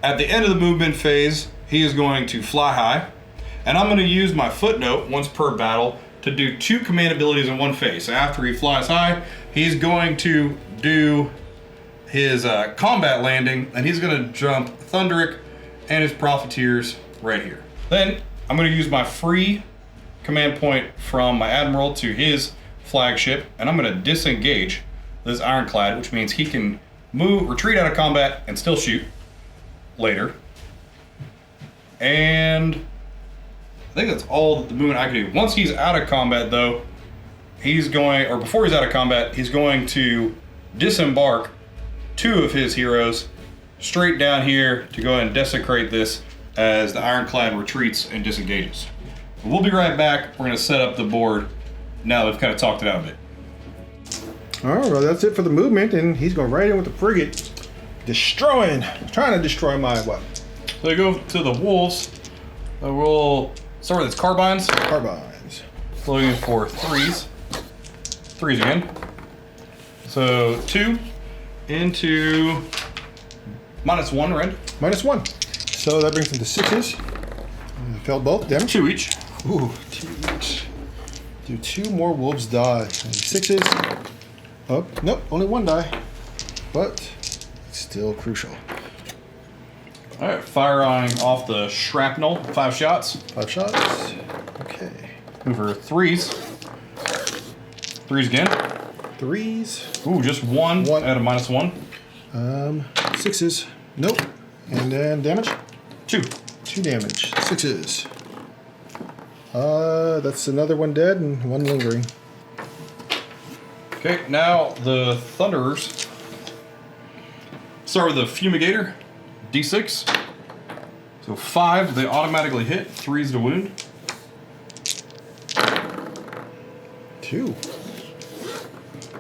Speaker 2: At the end of the movement phase, he is going to fly high, and I'm going to use my footnote once per battle to do 2 command abilities in one phase. So after he flies high, he's going to do his combat landing, and he's going to jump Thunderic and his Profiteers right here. Then I'm going to use my free command point from my Admiral to his flagship, and I'm going to disengage this Ironclad, which means he can retreat out of combat and still shoot later. And I think that's all the movement I can do. Once he's out of combat, though, before he's out of combat, he's going to disembark 2 of his heroes straight down here to go ahead and desecrate this as the Ironclad retreats and disengages. We'll be right back. We're going to set up the board now that we've kind of talked it out a bit.
Speaker 3: All right, well, that's it for the movement, and he's going right in with the frigate. Trying to destroy my what?
Speaker 2: So we go to the wolves. We'll start with its carbines.
Speaker 3: Carbines.
Speaker 2: Looking for 3s. 3s again. So 2 into -1 red.
Speaker 3: -1. So that brings him to 6s. Failed both. Damage.
Speaker 2: 2 each.
Speaker 3: Ooh, 2 each. Do 2 more wolves die. 6s. Oh, nope, only 1 die. But still crucial.
Speaker 2: All right, firing off the shrapnel. 5 shots.
Speaker 3: 5 shots. Okay.
Speaker 2: Move for 3s. 3s again.
Speaker 3: 3s.
Speaker 2: Ooh, just 1 out of -1.
Speaker 3: 6s. Nope. And then damage.
Speaker 2: 2.
Speaker 3: 2 damage. 6s. That's another 1 dead and 1 lingering.
Speaker 2: Okay, now the Thunderers. Start with the Fumigator. D6. So 5, they automatically hit. 3s to wound.
Speaker 3: 2.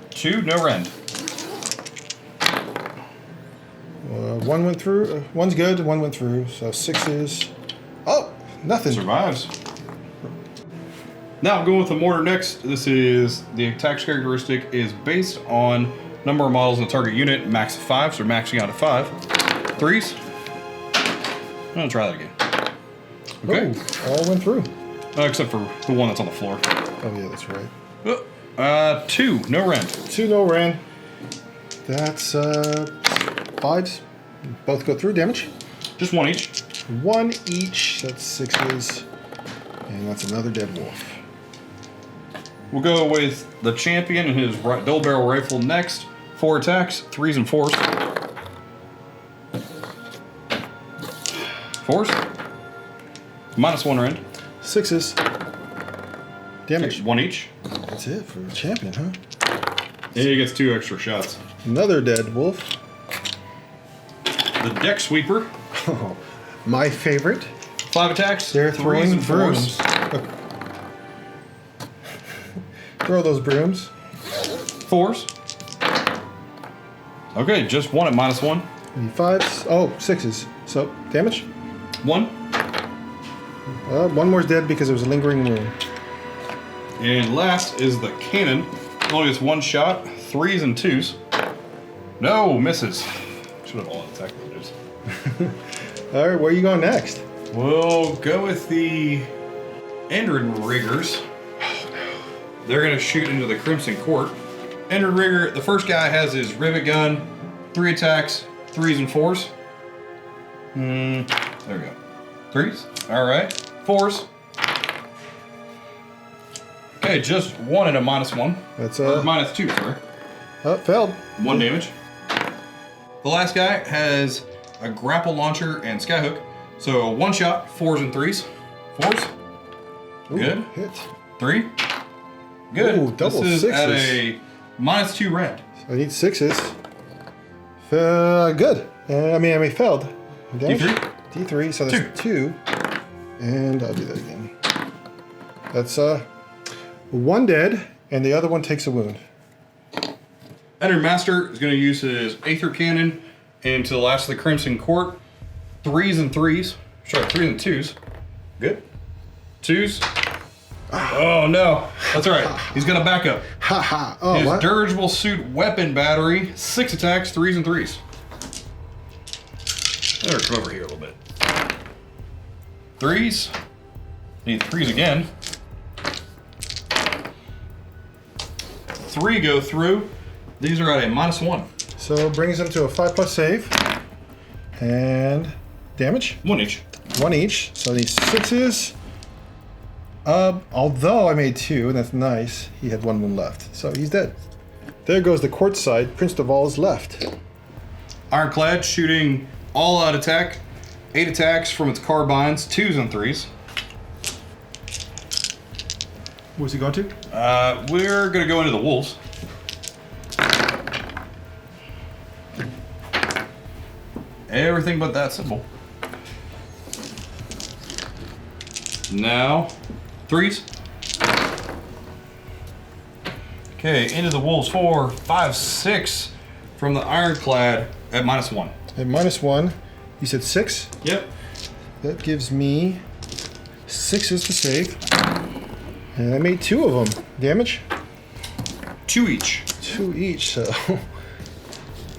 Speaker 2: 2, no rend.
Speaker 3: One went through. One's good. One went through. So 6s. Oh, nothing.
Speaker 2: Survives. Now going with the mortar next. This is the attack characteristic is based on number of models in the target unit, max of 5, so we're maxing out at 5. 3s. I'm gonna try that again. Okay.
Speaker 3: Oh, all went through.
Speaker 2: Except for the one that's on the floor.
Speaker 3: Oh yeah, that's right.
Speaker 2: 2, no rend.
Speaker 3: 2 no ran. That's 5s. Both go through. Damage.
Speaker 2: Just 1 each.
Speaker 3: 1 each. That's 6s. And that's another dead wolf.
Speaker 2: We'll go with the champion and his double barrel rifle next. 4 attacks, 3s and 4s. 4s. -1 rend.
Speaker 3: 6s. Damage.
Speaker 2: 1 each.
Speaker 3: That's it for the champion, huh?
Speaker 2: And he gets 2 extra shots.
Speaker 3: Another dead wolf.
Speaker 2: The deck sweeper.
Speaker 3: Oh, my favorite.
Speaker 2: 5 attacks.
Speaker 3: They're
Speaker 2: 3s
Speaker 3: throwing
Speaker 2: and 4s.
Speaker 3: brooms. Throw those brooms.
Speaker 2: 4s. Okay, just 1 at -1.
Speaker 3: Need 5s. Oh, 6s. So, damage?
Speaker 2: 1.
Speaker 3: One more's dead because it was a lingering wound.
Speaker 2: And last is the cannon. Only gets 1 shot, 3s and 2s. No, misses. Should have all attacked those.
Speaker 3: All right, where are you going next?
Speaker 2: We'll go with the Endrin Riggers. They're going to shoot into the Crimson Court. Endrin Rigger, the first guy has his rivet gun, 3 attacks, 3s and 4s. There we go. 3s. All right. 4s. Okay, just 1 at a -1.
Speaker 3: That's
Speaker 2: Or -2, sorry.
Speaker 3: failed.
Speaker 2: 1 damage. The last guy has a grapple launcher and skyhook. So 1 shot, 4s and 3s. 4s.
Speaker 3: Ooh,
Speaker 2: Good.
Speaker 3: Hit.
Speaker 2: 3. Good.
Speaker 3: Ooh, double
Speaker 2: this is at
Speaker 3: sixes.
Speaker 2: a -2 rend.
Speaker 3: I need 6s. Good. I mean, failed. Damage.
Speaker 2: D3?
Speaker 3: D3, so that's 2. And I'll do that again. That's 1 dead, and the other one takes a wound.
Speaker 2: Endrin Master is going to use his Aether Cannon into the last of the Crimson Court. 3s and 3s. Sorry, 3s and 2s. Good. 2s. Oh no. That's alright. He's got a backup.
Speaker 3: Haha. Oh,
Speaker 2: His
Speaker 3: what?
Speaker 2: Dirigible Suit Weapon Battery. 6 attacks, 3s and 3s. Better come over here a little bit. 3s. Need 3s again. 3 go through. These are at a -1.
Speaker 3: So it brings them to a 5+ save. And damage?
Speaker 2: 1 each.
Speaker 3: 1 each. So these 6s. Although I made 2, and that's nice, he had 1 wound left. So he's dead. There goes the court side. Prince Duval is left.
Speaker 2: Ironclad shooting all out attack. 8 attacks from its carbines, 2s and 3s.
Speaker 3: Where's he going to?
Speaker 2: We're gonna go into the wolves. Everything but that symbol. Now, 3s. Okay, into the wolves. 4, 5, 6 from the Ironclad at -1.
Speaker 3: At -1, you said 6?
Speaker 2: Yep.
Speaker 3: That gives me 6s to save. And I made 2 of them. Damage?
Speaker 2: 2 each.
Speaker 3: 2 each, so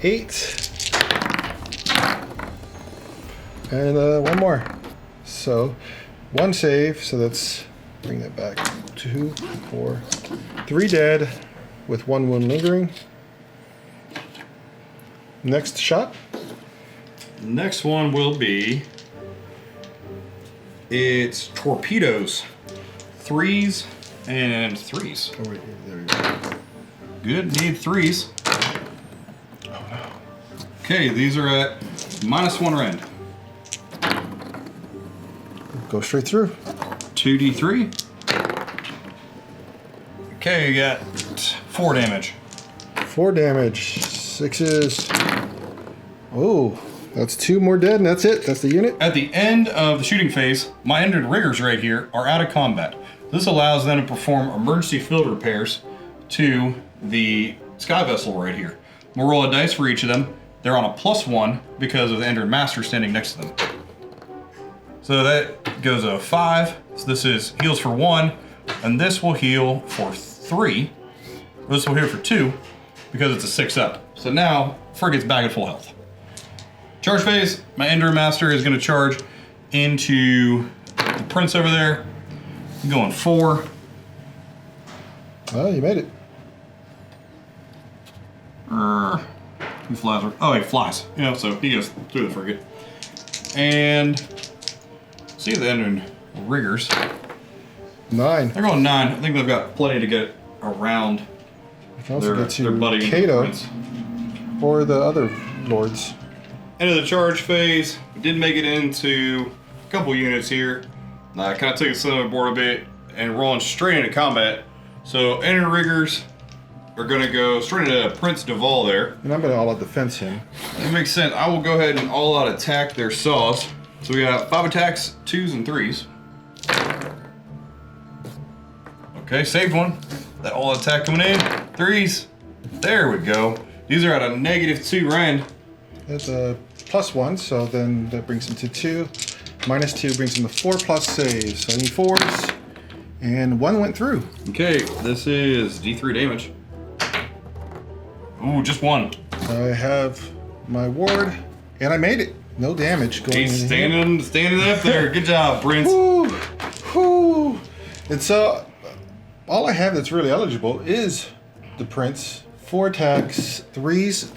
Speaker 3: 8. And 1 more. So 1 save, so let's bring that back. 2, 4, 3 dead with 1 wound lingering. Next shot.
Speaker 2: Next one will be, it's torpedoes. 3s and 3s.
Speaker 3: Oh, wait, there we go.
Speaker 2: Good, need 3s. Okay, these are at -1 rend.
Speaker 3: Go straight through.
Speaker 2: 2d3. Okay, you got 4 damage.
Speaker 3: 4 damage. 6s. Oh, that's 2 more dead, and that's it. That's the unit.
Speaker 2: At the end of the shooting phase, my Endrin Riggers right here are out of combat. This allows them to perform emergency field repairs to the sky vessel right here. I'm gonna roll a dice for each of them. they're on a +1 because of the Endered Master standing next to them. So that goes a 5. So this is heals for 1, and this will heal for 3. This will heal for 2 because it's a 6-up. So now Frigate's back at full health. Charge phase, my Endered Master is going to charge into the Prince over there. I'm going 4.
Speaker 3: Oh, you made it.
Speaker 2: He flies. Oh, he flies. You know, so he goes through the frigate. And see the Endered Riggers.
Speaker 3: 9.
Speaker 2: They're going 9. I think they've got plenty to get around
Speaker 3: You can also get
Speaker 2: their
Speaker 3: to
Speaker 2: buddy
Speaker 3: Kato
Speaker 2: Prince.
Speaker 3: or the other lords.
Speaker 2: End of the charge phase. We did make it into a couple units here. I kind of took it slow board a bit and rolling straight into combat. So Endered Riggers are going to go straight into Prince Duval there.
Speaker 3: And I'm going to all out defense him.
Speaker 2: That makes sense. I will go ahead and all out attack their saws. So we got 5 attacks, 2s and 3s. Okay, saved one. That all attack coming in. 3s. There we go. These are at a -2 rend.
Speaker 3: That's a +1, so then that brings him to 2. -2 brings him to 4+ saves. So I need 4s. And 1 went through.
Speaker 2: Okay, this is D3 damage. Ooh, just 1.
Speaker 3: I have my ward, and I made it. No damage going
Speaker 2: He's
Speaker 3: in here.
Speaker 2: standing up there. Good job, Prince.
Speaker 3: Woo, woo. And so, all I have that's really eligible is the Prince. 4 attacks, 3s,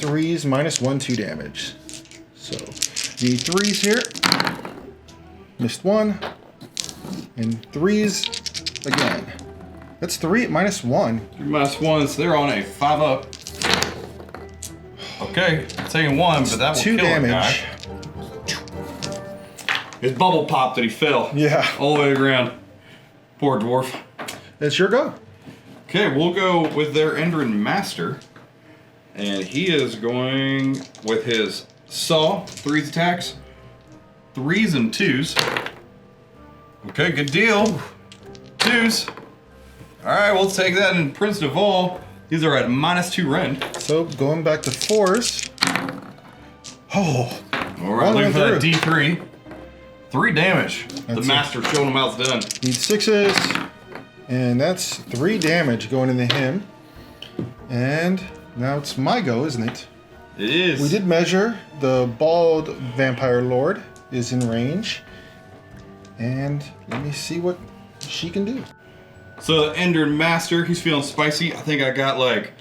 Speaker 3: -1, 2 damage. So, need 3s here. Missed 1. And 3s again. That's 3 at -1.
Speaker 2: -1, so they're on a 5-up. Okay, taking 1, but that will
Speaker 3: 2
Speaker 2: kill a
Speaker 3: damage.
Speaker 2: guy. His bubble popped and he fell.
Speaker 3: Yeah.
Speaker 2: All the way to the ground. Poor dwarf.
Speaker 3: It's your go.
Speaker 2: Okay, we'll go with their Endered Master. And he is going with his Saw, 3s attacks, 3s and 2s. Okay, good deal. 2s. Alright, we'll take that in Prince Duval. These are at -2 rend.
Speaker 3: So, going back to 4s. Oh.
Speaker 2: Alright, looking for that D3. 3 damage.
Speaker 3: That's
Speaker 2: the Master showing him how it's done.
Speaker 3: Need 6s. And that's 3 damage going into him. And now it's my go, isn't it?
Speaker 2: It is.
Speaker 3: We did measure. The bald Vampire Lord is in range. And let me see what she can do.
Speaker 2: So the Endered Master, he's feeling spicy. I think I got like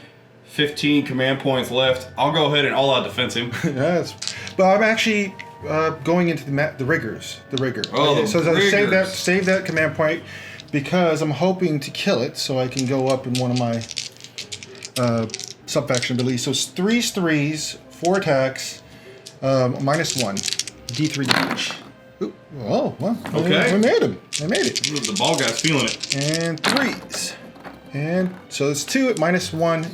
Speaker 2: 15 command points left. I'll go ahead and all out defense him.
Speaker 3: Yes. But I'm actually going into the riggers. The rigger.
Speaker 2: Oh, the
Speaker 3: so
Speaker 2: riggers.
Speaker 3: save that command point because I'm hoping to kill it so I can go up in one of my sub-faction abilities. So it's 3s, 4 attacks, -1, D3 damage. Ooh, oh, well,
Speaker 2: Okay.
Speaker 3: I made him. I made it.
Speaker 2: The ball guy's feeling it.
Speaker 3: And 3s. And so it's 2 at -1.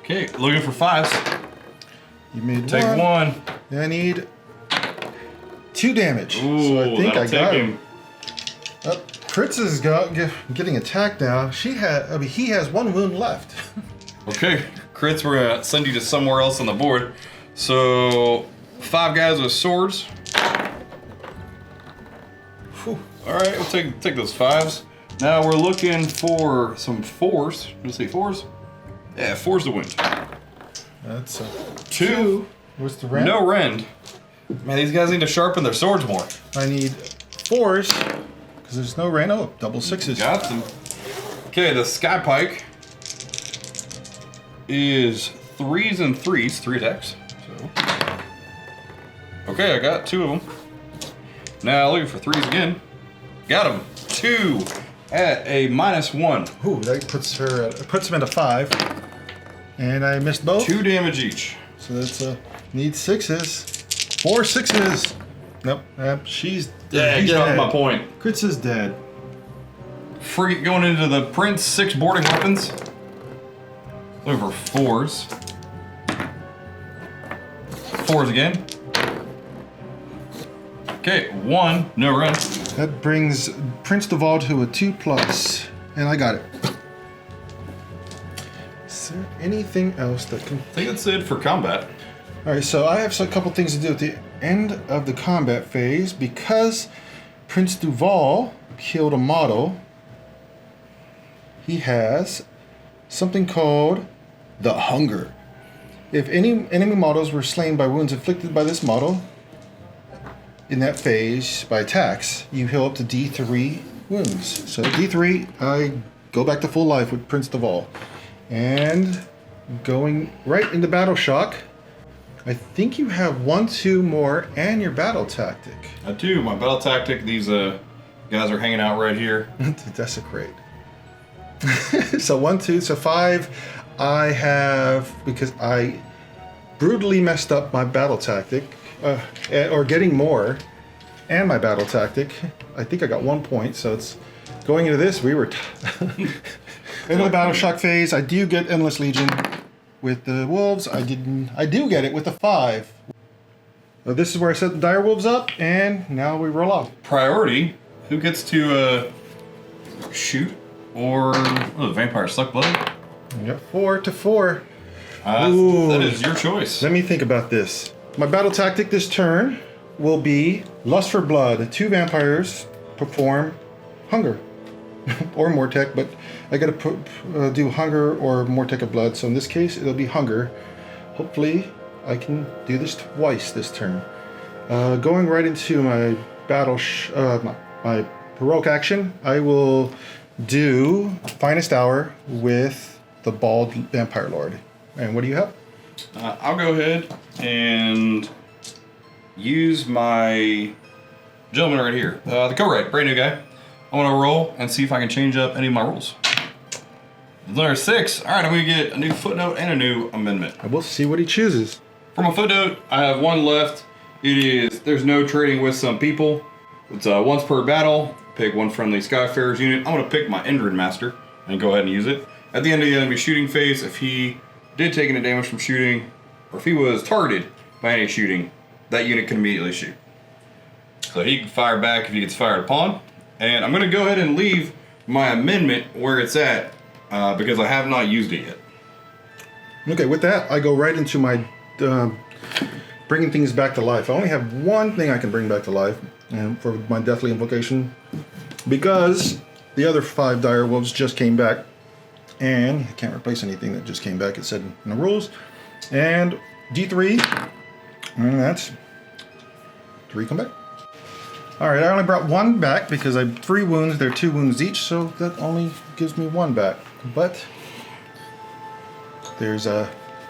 Speaker 2: Okay, looking for 5s.
Speaker 3: You made
Speaker 2: Take 1.
Speaker 3: And I need 2 damage.
Speaker 2: Ooh,
Speaker 3: so I think
Speaker 2: that'll
Speaker 3: I got
Speaker 2: take
Speaker 3: him. Fritz is getting attacked now. He has 1 wound left.
Speaker 2: Okay, crits, we're gonna send you to somewhere else on the board. So, 5 guys with swords. All right, we'll take those 5s. Now we're looking for some 4s. You say 4s? Yeah, 4s to win.
Speaker 3: That's
Speaker 2: 2.
Speaker 3: What's the rend?
Speaker 2: No rend. Man, these guys need to sharpen their swords more.
Speaker 3: I need 4s because there's no rend. Oh, double 6s.
Speaker 2: Got them. Okay, the Sky Pike is 3s and 3s, 3 attacks. So, okay, I got 2 of them. Now looking for 3s again. Got him. 2 at a -1.
Speaker 3: Ooh, that puts him at a 5. And I missed both.
Speaker 2: 2 damage each.
Speaker 3: So that's need 6s. 4 6s. Nope. He's
Speaker 2: Get off
Speaker 3: dead.
Speaker 2: my point.
Speaker 3: Kritz is dead.
Speaker 2: Free going into the Prince 6 boarding weapons. Looking for 4s. 4s again. Okay, 1, no run.
Speaker 3: That brings Prince Duval to a 2+, and I got it. Is there anything else that can?
Speaker 2: I think that's it for combat.
Speaker 3: Alright, so I have a couple things to do at the end of the combat phase. Because Prince Duval killed a model, he has something called the Hunger. If any enemy models were slain by wounds inflicted by this model in that phase by attacks, you heal up to D3 wounds. So D3, I go back to full life with Prince Duval. And going right into Battle Shock, I think you have 1, 2 more and your battle tactic.
Speaker 2: I do. My battle tactic, these guys are hanging out right here.
Speaker 3: To desecrate. So 1, 2, so 5 I have, because I brutally messed up my battle tactic, or getting more, and my battle tactic. I think I got 1 point, so it's going into this, we were into the Battle Shock phase. I do get Endless Legion with the wolves. I do get it with the 5. This is where I set the dire wolves up, and now we roll off.
Speaker 2: Priority, who gets to shoot or the vampire suck blood?
Speaker 3: Yep, 4 to 4.
Speaker 2: That is your choice.
Speaker 3: Let me think about this. My battle tactic this turn will be Lust for Blood. 2 vampires perform Hunger. Or Mortec, but I gotta do Hunger or Mortec of Blood. So in this case, it'll be Hunger. Hopefully, I can do this twice this turn. Going right into my battle, my heroic action, I will do Finest Hour with the Bald Vampire Lord. And what do you have?
Speaker 2: I'll go ahead and use my gentleman right here, the co-write, brand new guy. I want to roll and see if I can change up any of my rules. Number 6. All right, I'm going to get a new footnote and a new amendment.
Speaker 3: I will see what he chooses.
Speaker 2: For my footnote, I have 1 left. It is, there's no trading with some people. It's once per battle. Pick 1 friendly Skyfarers unit. I'm going to pick my Endrin Master and go ahead and use it. At the end of the enemy shooting phase, if he did take any damage from shooting, or if he was targeted by any shooting, that unit can immediately shoot. So he can fire back if he gets fired upon. And I'm going to go ahead and leave my amendment where it's at because I have not used it yet.
Speaker 3: Okay, with that, I go right into my bringing things back to life. I only have 1 thing I can bring back to life for my Deathly Invocation, because the other 5 dire wolves just came back, and I can't replace anything that just came back. It said in the rules. And D3, and that's 3 come back. All right, I only brought 1 back because I have 3 wounds. They're 2 wounds each, so that only gives me 1 back. But there's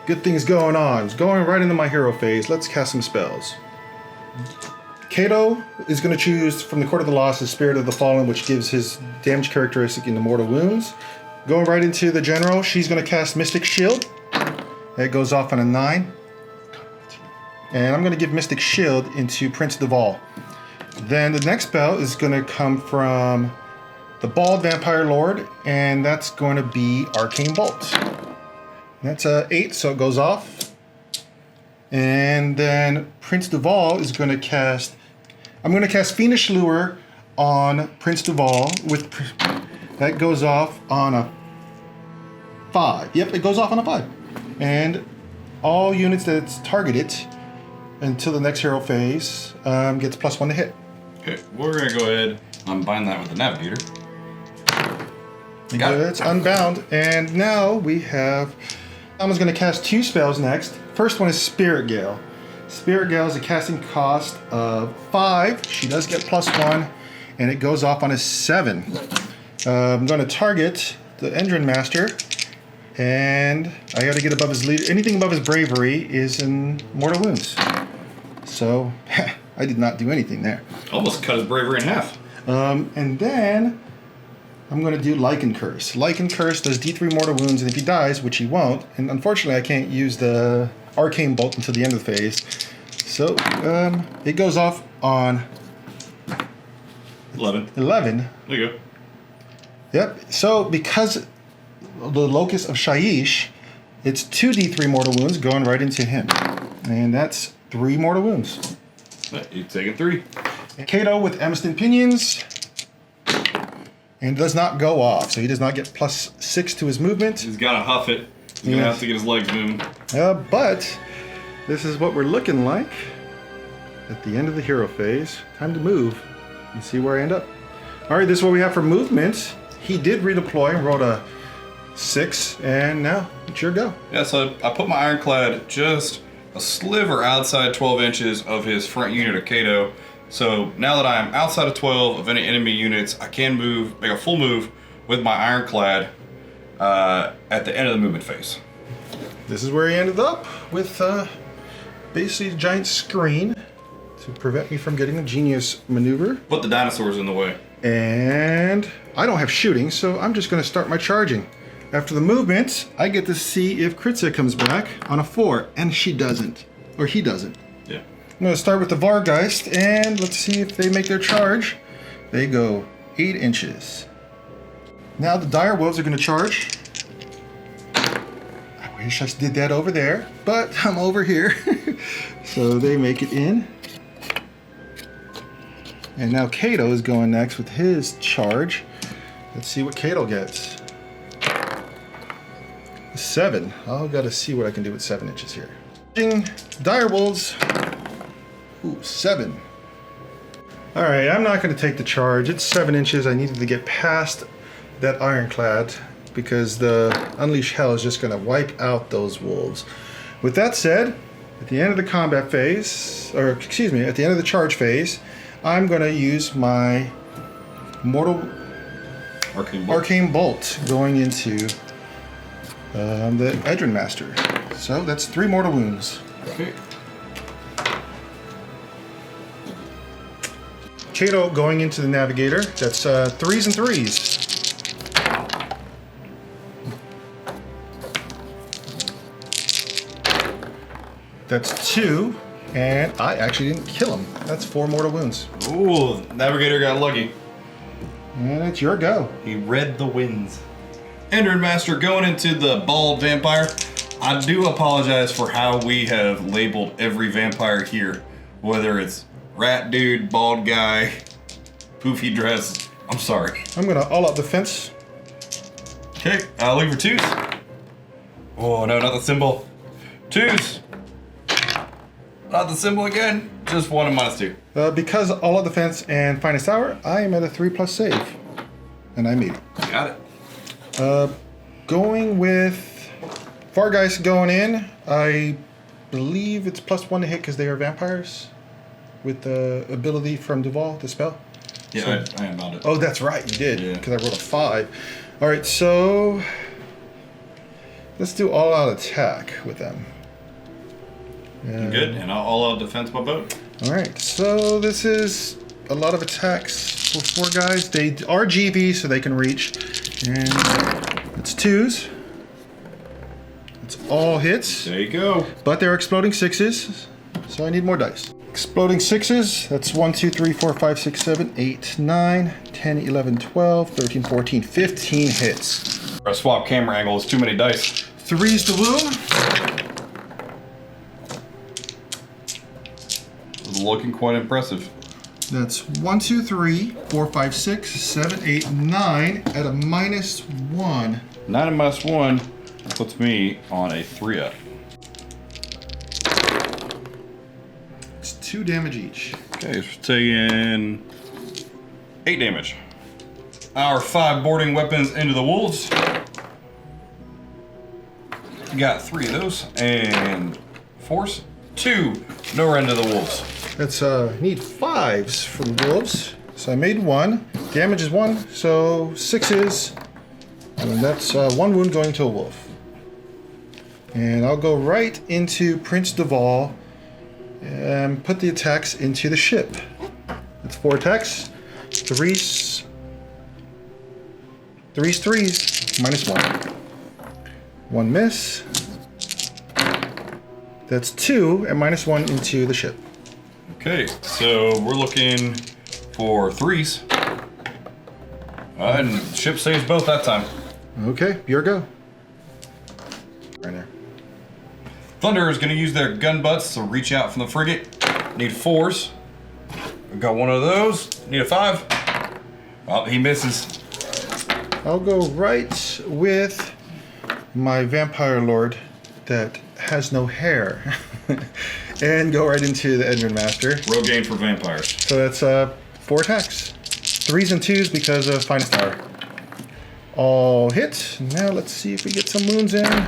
Speaker 3: good things going on. It's going right into my hero phase. Let's cast some spells. Kato is going to choose from the Court of the Lost the Spirit of the Fallen, which gives his damage characteristic into mortal wounds. Going right into the General, she's going to cast Mystic Shield. That goes off on a 9. And I'm going to give Mystic Shield into Prince Duval. Then the next spell is going to come from the Bald Vampire Lord, and that's going to be Arcane Bolt. That's a 8, so it goes off. And then Prince Duval is going to cast... I'm going to cast Fiendish Lure on Prince Duval. That goes off on a 5. Yep, it goes off on a 5. And all units that's targeted until the next hero phase gets +1 to hit.
Speaker 2: Okay, we're going to go ahead and bind that with the Navigator.
Speaker 3: It's unbound. And now we have... Alma's going to cast 2 spells next. First one is Spirit Gale. Spirit Gale is a casting cost of 5. She does get +1, and it goes off on a 7. I'm going to target the Endrin Master, and I got to get above his leader. Anything above his bravery is in mortal wounds. So I did not do anything there.
Speaker 2: Almost cut his bravery in half.
Speaker 3: And then I'm going to do Lichen Curse. Lichen Curse does D3 mortal wounds, and if he dies, which he won't, and unfortunately I can't use the Arcane Bolt until the end of the phase, so it goes off on
Speaker 2: 11.
Speaker 3: 11.
Speaker 2: There you go.
Speaker 3: Yep. So because the Locus of Shaiish, it's 2 D3 mortal wounds going right into him, and that's 3 mortal wounds.
Speaker 2: You've taken 3.
Speaker 3: Kato with Amistine Pinions, and does not go off, so he does not get +6 to his movement.
Speaker 2: He's got to huff it. He's going to have to get his legs moving.
Speaker 3: But this is what we're looking like at the end of the hero phase. Time to move and see where I end up. All right, this is what we have for movement. He did redeploy and rolled a 6, and now it's your go.
Speaker 2: Yeah, so I put my Ironclad just a sliver outside 12 inches of his front unit of Kato. So now that I am outside of 12 of any enemy units, I can move, make a full move with my Ironclad at the end of the movement phase.
Speaker 3: This is where he ended up with basically a giant screen to prevent me from getting a genius maneuver.
Speaker 2: Put the dinosaurs in the way.
Speaker 3: And I don't have shooting, so I'm just going to start my charging. After the movement, I get to see if Kritza comes back on a 4, and she doesn't. Or he doesn't.
Speaker 2: Yeah.
Speaker 3: I'm going to start with the Vargeist, and let's see if they make their charge. They go 8 inches. Now the Dire Wolves are going to charge. I wish I did that over there, but I'm over here. So they make it in. And now Kato is going next with his charge. Let's see what Kato gets. 7. I've got to see what I can do with 7 inches here. Dire Wolves. Ooh, 7. All right, I'm not going to take the charge. It's 7 inches. I needed to get past that Ironclad because the Unleash Hell is just going to wipe out those wolves. With that said, at the end of the combat phase, or excuse me, at the end of the charge phase, I'm going to use my Mortal Arcane Bolt going into the Edrin Master. So that's 3 mortal wounds.
Speaker 2: Okay.
Speaker 3: Kato going into the Navigator. That's 3s and 3s. That's 2. And I actually didn't kill him. That's 4 mortal wounds.
Speaker 2: Ooh, Navigator got lucky.
Speaker 3: And it's your go.
Speaker 2: He read the winds. Endrin Master going into the bald vampire. I do apologize for how we have labeled every vampire here. Whether it's rat dude, bald guy, poofy dress. I'm sorry.
Speaker 3: I'm gonna all out defense.
Speaker 2: Okay, leave for 2s. Oh no, not the symbol. 2s. Not the symbol again. Just 1 and -2.
Speaker 3: Because all out defense and finest hour, I am at a 3+ save. And I made it.
Speaker 2: Got it.
Speaker 3: Going with Vargeist going in, I believe it's +1 to hit because they are vampires with the ability from Duval, the spell.
Speaker 2: Yeah, so, I am on it.
Speaker 3: Oh, that's right, you did, because
Speaker 2: Yeah.
Speaker 3: I rolled a 5. All right, so let's do all-out attack with them.
Speaker 2: Good, and I'll all-out defense my boat.
Speaker 3: All right, so this is a lot of attacks for 4 guys. They are GV, so they can reach. And it's 2s. It's all hits.
Speaker 2: There you go.
Speaker 3: But they're exploding 6s, so I need more dice. Exploding 6s, that's 1, 2, 3, 4, 5, 6, 7, 8, 9, 10, 11, 12, 13, 14, 15 hits.
Speaker 2: Our swap camera angle is too many dice.
Speaker 3: 3's the wound.
Speaker 2: Looking quite impressive.
Speaker 3: That's 1, 2, 3, 4, 5, 6, 7, 8, 9 at a -1.
Speaker 2: 9 and -1 puts me on a 3-up.
Speaker 3: It's 2 damage each.
Speaker 2: Okay, so we're taking 8 damage. Our 5 boarding weapons into the wolves. Got 3 of those, and force 2 nowhere into the wolves.
Speaker 3: That's need 5s for the wolves. So I made 1. Damage is 1, so 6s. And that's 1 wound going to a wolf. And I'll go right into Prince Duval and put the attacks into the ship. That's 4 attacks. 3s, -1. 1 miss. That's 2 and -1 into the ship.
Speaker 2: Okay, so we're looking for 3s. And ship saves both that time.
Speaker 3: Okay, your go. Right there.
Speaker 2: Thunder is going to use their gun butts to reach out from the frigate. Need 4s. We've got 1 of those. Need a 5. Well, he misses.
Speaker 3: I'll go right with my Vampire Lord that has no hair. And go right into the Engine Master.
Speaker 2: Rogaine for vampires.
Speaker 3: So that's 4 attacks. 3s and 2s because of Finest Hour. All hit. Now let's see if we get some wounds in.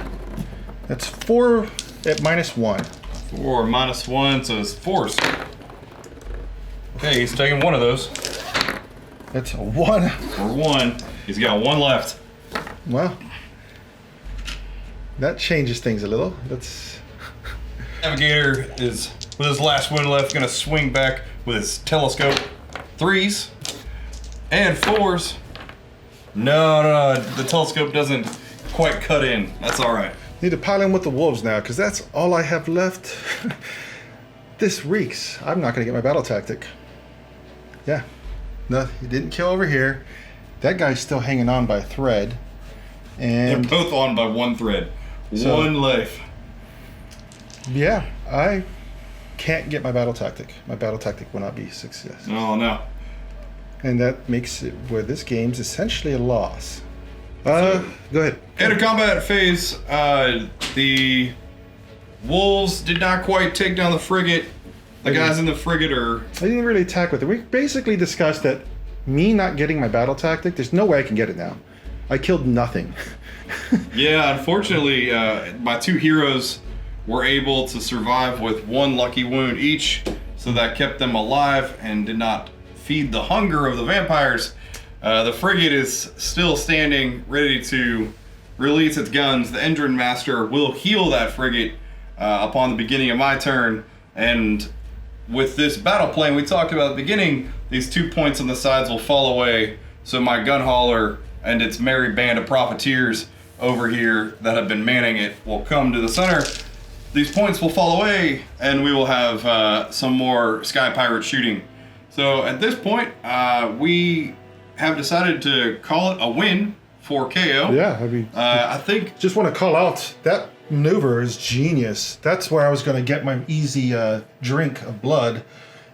Speaker 3: That's 4 at -1.
Speaker 2: 4 -1, so it's 4s. Okay, he's taking one of those.
Speaker 3: That's a 1.
Speaker 2: For 1. He's got 1 left.
Speaker 3: Well, that changes things a little. That's
Speaker 2: Navigator is, with his last one left, going to swing back with his telescope. 3s and 4s. No, the telescope doesn't quite cut in. That's all right.
Speaker 3: need to pile in with the wolves now because that's all I have left. This reeks. I'm not going to get my battle tactic. Yeah. No, he didn't kill over here. That guy's still hanging on by a thread. And
Speaker 2: They're both on by 1 thread.
Speaker 3: So-
Speaker 2: 1 life.
Speaker 3: yeah, I can't get my battle tactic. My battle tactic will not be a success.
Speaker 2: Oh, no.
Speaker 3: And that makes it where this game's essentially a loss. Go ahead.
Speaker 2: In a combat phase, the wolves did not quite take down the frigate. The guys in the frigate are...
Speaker 3: I didn't really attack with it. We basically discussed that me not getting my battle tactic, there's no way I can get it now. I killed nothing.
Speaker 2: Yeah, unfortunately, my 2 heroes were able to survive with 1 lucky wound each, so that kept them alive and did not feed the hunger of the vampires. The frigate is still standing, ready to release its guns. The Engine Master will heal that frigate upon the beginning of my turn, and with this battle plan we talked about at the beginning, these 2 points on the sides will fall away, so my gun hauler and its merry band of profiteers over here that have been manning it will come to the center. These points will fall away, and we will have some more Sky Pirate shooting. So at this point, we have decided to call it a win for KO.
Speaker 3: Yeah, I mean,
Speaker 2: I think...
Speaker 3: just want to call out that maneuver is genius. That's where I was going to get my easy drink of blood,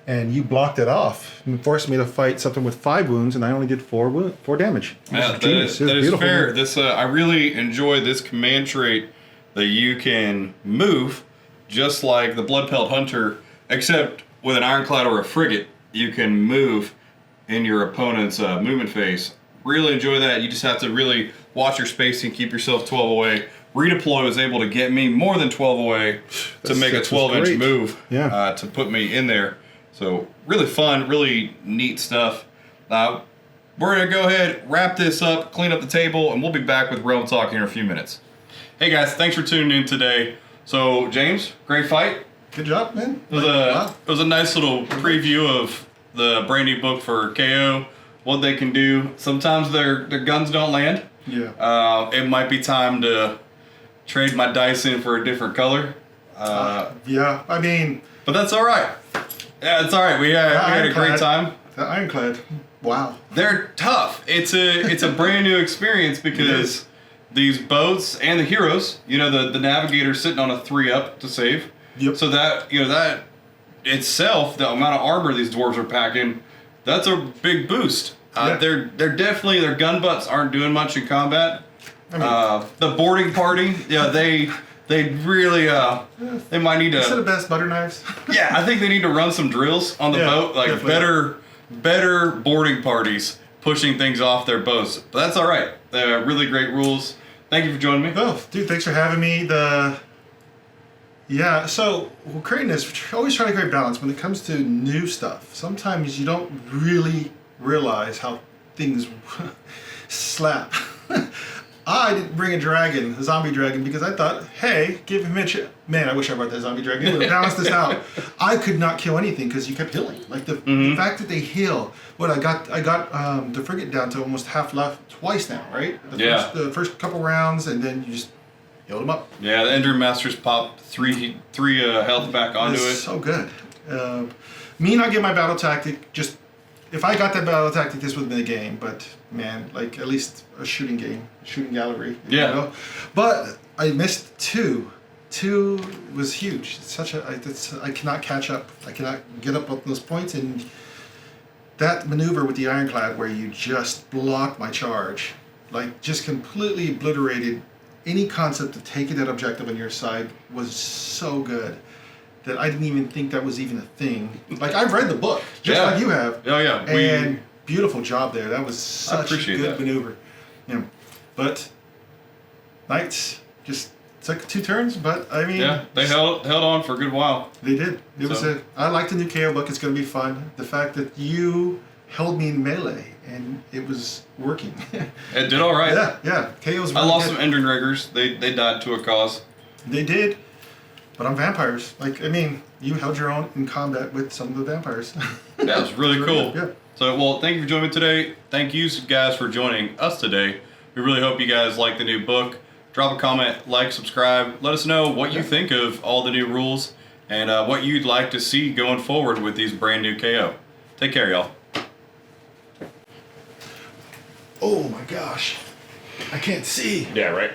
Speaker 3: and you blocked it off and forced me to fight something with 5 wounds, and I only did 4 damage.
Speaker 2: Yeah, that is fair. This I really enjoy this command trait that you can move just like the Bloodpelt Hunter, except with an Ironclad or a frigate, you can move in your opponent's movement phase. Really enjoy that. You just have to really watch your spacing, keep yourself 12 away. Redeploy was able to get me more than 12 away to make a 12-inch move to put me in there. So really fun, really neat stuff. We're going to go ahead, wrap this up, clean up the table, and we'll be back with Realm Talk here in a few minutes. Hey guys, thanks for tuning in today. So James, great fight.
Speaker 3: Good job, man.
Speaker 2: It was a nice little preview of the brand new book for KO, what they can do. Sometimes their guns don't land.
Speaker 3: Yeah.
Speaker 2: It might be time to trade my dice in for a different color.
Speaker 3: Yeah, I mean...
Speaker 2: But that's all right. Yeah, it's all right. We had a great time.
Speaker 3: The Ironclad. Wow.
Speaker 2: They're tough. It's a brand new experience because these boats and the heroes, the navigator sitting on a 3-up to save.
Speaker 3: Yep.
Speaker 2: So that itself, the amount of armor these dwarves are packing, that's a big boost. They're definitely, their gun butts aren't doing much in combat. I mean, the boarding party, they really they might need to.
Speaker 3: Is it the best butter knives?
Speaker 2: Yeah, I think they need to run some drills on the boat, like better boarding parties, pushing things off their boats. But that's all right. They're really great rules. Thank you for joining me.
Speaker 3: Oh, dude, thanks for having me. So we're creating this. We're always trying to create balance when it comes to new stuff. Sometimes you don't really realize how things slap. I didn't bring a zombie dragon, because I thought, hey, give him a chance. Man, I wish I brought that zombie dragon. It would have balanced this out. I could not kill anything because you kept healing. Like the fact that they heal. I got the frigate down to almost half left twice now, right? The first couple rounds, and then you just healed them up. Yeah, the Engine Masters popped three health back onto it. So good. Me not get my battle tactic, just if I got that battle tactic, this would have been a game. But man, like at least a shooting gallery. Yeah. You know? But I missed 2. 2 was huge. It's I cannot catch up. I cannot get up on those points, and that maneuver with the Ironclad where you just blocked my charge, like just completely obliterated any concept of taking that objective on your side was so good that I didn't even think that was even a thing. Like, I've read the book, just like you have.
Speaker 2: Oh, yeah.
Speaker 3: And beautiful job there. That was such a good maneuver. Yeah. But Knights just took 2 turns, but I mean...
Speaker 2: Yeah, they held on for a good while.
Speaker 3: They did. I like the new KO book. It's going to be fun. The fact that you held me in melee and it was working.
Speaker 2: It did all right.
Speaker 3: Yeah. KO's really
Speaker 2: I lost
Speaker 3: good.
Speaker 2: some Endrin Riggers. They died to a cause.
Speaker 3: They did. But I'm vampires. Like, I mean, you held your own in combat with some of the vampires.
Speaker 2: Yeah, it was really cool.
Speaker 3: Yeah.
Speaker 2: So, well, thank you for joining me today. Thank you guys for joining us today. We really hope you guys like the new book. Drop a comment, like, subscribe. Let us know what you think of all the new rules and what you'd like to see going forward with these brand new KO. Take care, y'all.
Speaker 3: Oh my gosh. I can't see.
Speaker 1: Yeah, right.